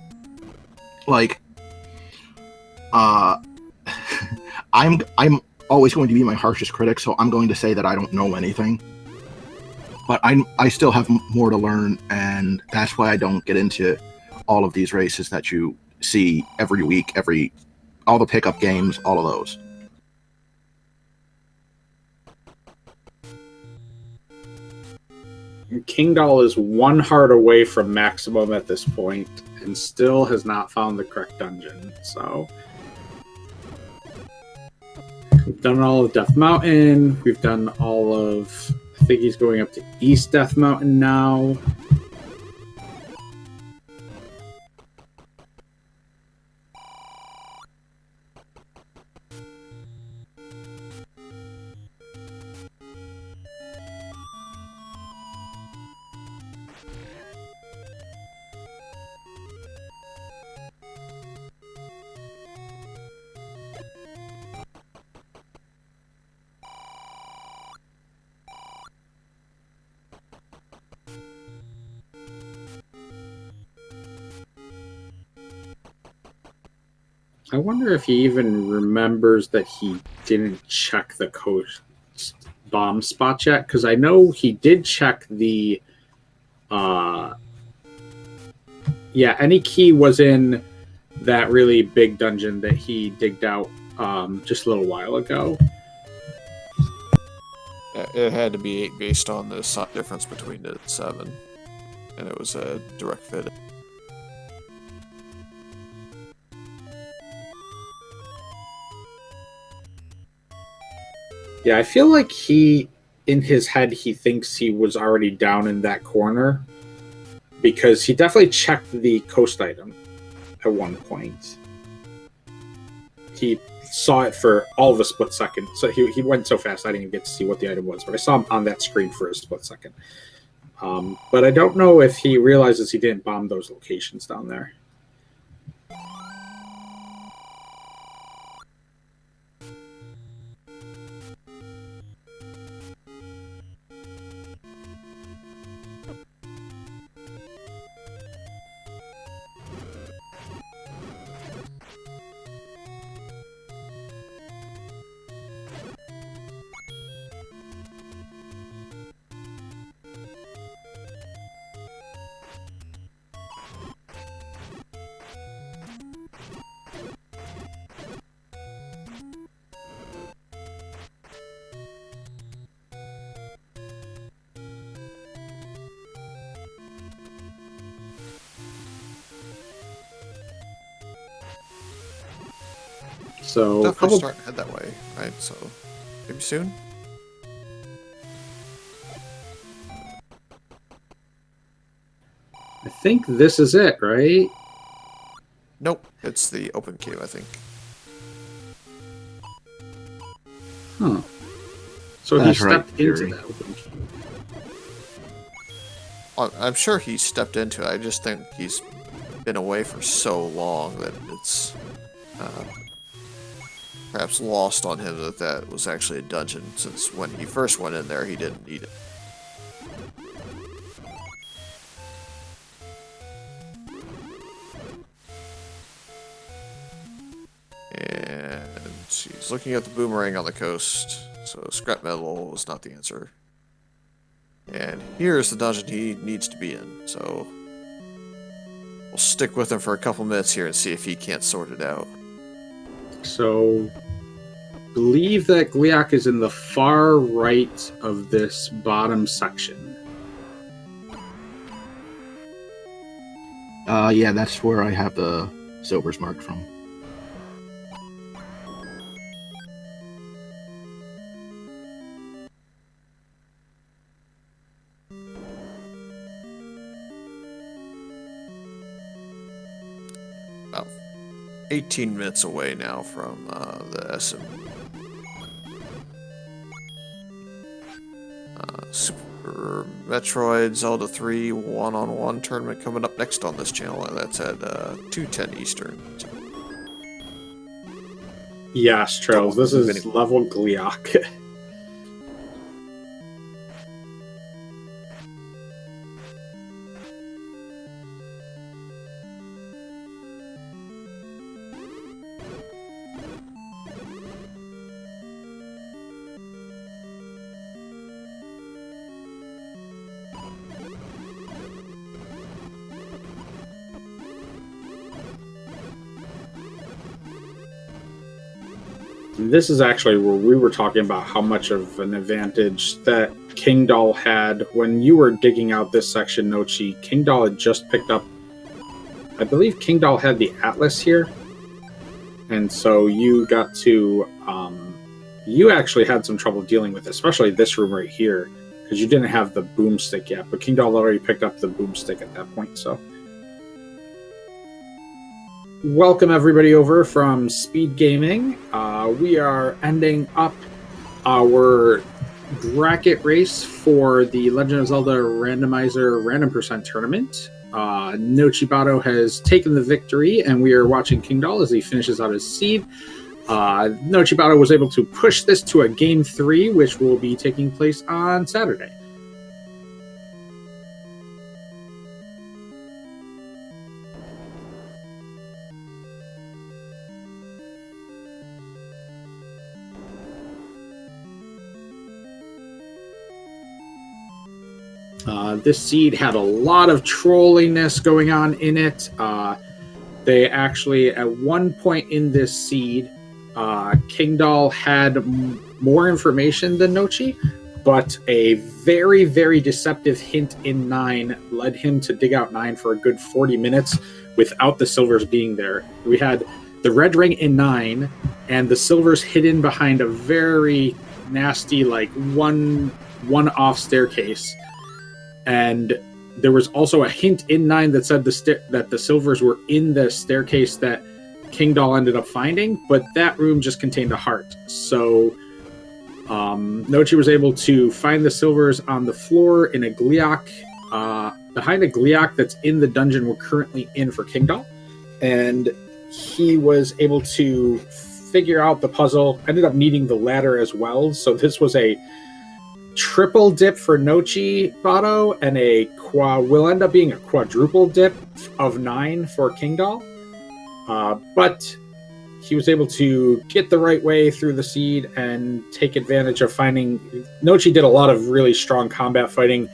like I'm always going to be my harshest critic, so I'm going to say that I don't know anything. But I still have more to learn, and that's why I don't get into all of these races that you see every week, all the pickup games, all of those. Kingdahl is one heart away from maximum at this point, and still has not found the correct dungeon. So we've done all of Death Mountain. We've done all of. I think he's going up to East Death Mountain now. I wonder if he even remembers that he didn't check the coast bomb spot yet, because I know he did check the any key was in that really big dungeon that he digged out just a little while ago. It had to be 8 based on the size difference between the 7, and it was a direct fit. Yeah, I feel like in his head, he thinks he was already down in that corner, because he definitely checked the coast item at one point. He saw it for all of a split second. So he went so fast, I didn't even get to see what the item was, but I saw him on that screen for a split second. But I don't know if he realizes he didn't bomb those locations down there. So Definitely starting to head that way, right? So maybe soon. I think this is it, right? Nope, it's the open cave, I think. Huh. So he stepped into that open cave. I'm sure he stepped into it. I just think he's been away for so long that it's perhaps lost on him that that was actually a dungeon, since when he first went in there, he didn't need it. And he's looking at the boomerang on the coast, so scrap metal was not the answer. And here's the dungeon he needs to be in, so we'll stick with him for a couple minutes here and see if he can't sort it out. So, believe that Gliak is in the far right of this bottom section. Yeah, that's where I have the silvers marked from. About 18 minutes away now from the SM Super Metroid Zelda 3 one-on-one tournament coming up next on this channel, and that's at 2:10 Eastern. Yes, Trails, this is level Gliak. This is actually where we were talking about how much of an advantage that Kingdahl had, when you were digging out this section, Nochi, Kingdahl had just picked up, I believe Kingdahl had the Atlas here. And so you got to, you actually had some trouble dealing with, especially this room right here, because you didn't have the boomstick yet, but Kingdahl already picked up the boomstick at that point, so. Welcome everybody over from SpeedGaming. We are ending up our bracket race for the Legend of Zelda Randomizer Random Percent Tournament. Nochibato has taken the victory, and we are watching Kingdahl as he finishes out his seed. Nochibato was able to push this to a Game 3, which will be taking place on Saturday. This seed had a lot of trolliness going on in it. They actually, at one point in this seed, Kingdahl had more information than Nochi, but a very, very deceptive hint in 9 led him to dig out 9 for a good 40 minutes without the silvers being there. We had the red ring in 9 and the silvers hidden behind a very nasty, like one-off staircase. And there was also a hint in 9 that said that the silvers were in the staircase that Kingdahl ended up finding, but that room just contained a heart. So Nochi was able to find the silvers on the floor in a Gliok, behind a Gliok that's in the dungeon we're currently in for Kingdahl. And he was able to figure out the puzzle, ended up needing the ladder as well. So this was a triple dip for Nochibato, and will end up being a quadruple dip of 9 for Kingdahl. But he was able to get the right way through the seed and take advantage of finding. Nochi did a lot of really strong combat fighting.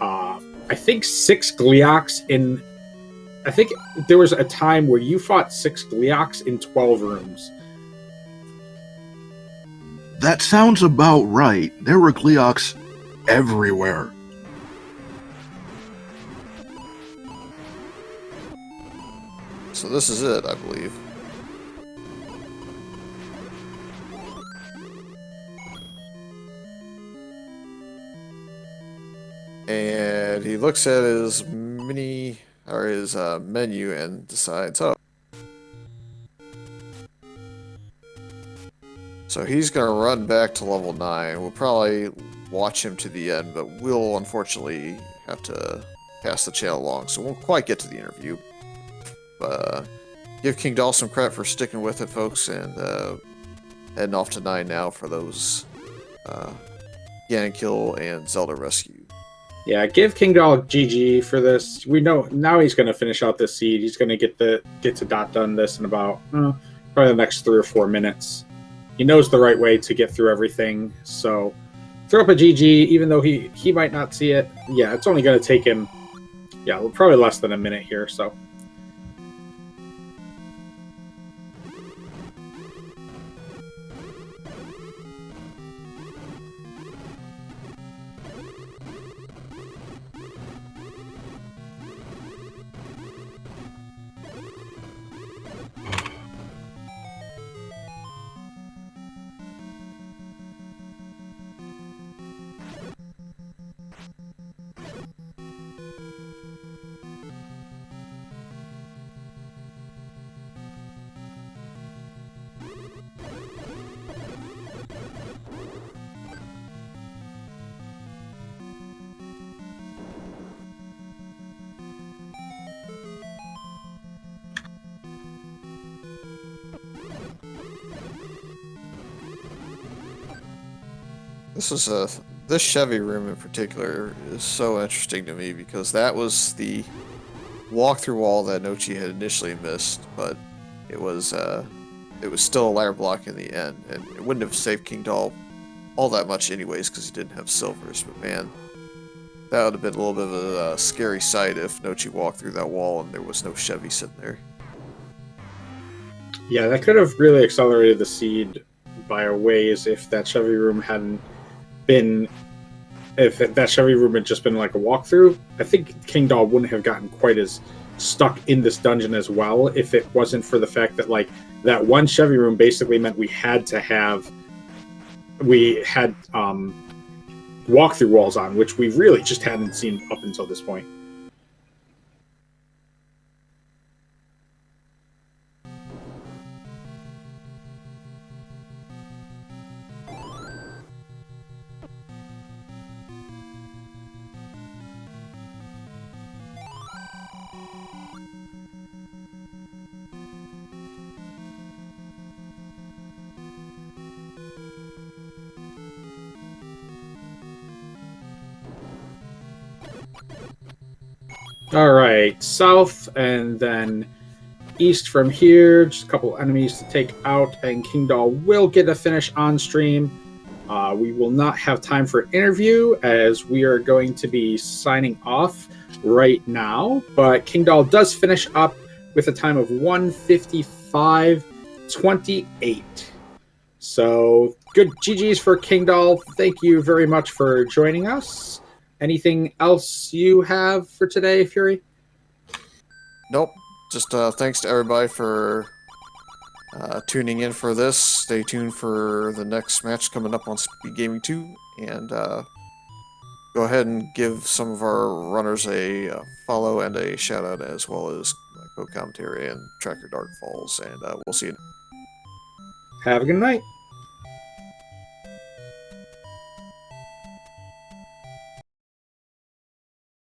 I think 6 Glioks in. I think there was a time where you fought 6 Glioks in 12 rooms. That sounds about right. There were Gleoks everywhere. So this is it, I believe. And he looks at his menu and decides, oh. So he's going to run back to level 9. We'll probably watch him to the end, but we'll unfortunately have to pass the channel along, so we won't quite get to the interview. But give Kingdahl some credit for sticking with it, folks, and heading off to 9 now for those Ganon and Zelda Rescue. Yeah, give Kingdahl GG for this. We know now he's going to finish out this seed. He's going to get to dot done this in about probably the next 3 or 4 minutes. He knows the right way to get through everything, so throw up a GG, even though he might not see it. Yeah, it's only going to take him, probably less than a minute here, so. This Chevy room in particular is so interesting to me because that was the walkthrough wall that Nochi had initially missed, but it was still a ladder block in the end, and it wouldn't have saved Kingdahl all that much anyways because he didn't have silvers. But man, that would have been a little bit of a scary sight if Nochi walked through that wall and there was no Chevy sitting there. Yeah, that could have really accelerated the seed by a ways if that Chevy room hadn't been if that Chevy room had just been like a walkthrough, I think Kingdahl wouldn't have gotten quite as stuck in this dungeon as well if it wasn't for the fact that like that one Chevy room basically meant we had walkthrough walls on, which we really just hadn't seen up until this point. All right, south and then east from here. Just a couple enemies to take out, and Kingdahl will get a finish on stream. We will not have time for an interview as we are going to be signing off right now. But Kingdahl does finish up with a time of 1:55:28. So good GGs for Kingdahl. Thank you very much for joining us. Anything else you have for today, Fury? Nope. Just thanks to everybody for tuning in for this. Stay tuned for the next match coming up on Speed Gaming 2. And go ahead and give some of our runners a follow and a shout out, as well as my co-commentary and Tracker Dark Falls. And we'll see you. Have a good night.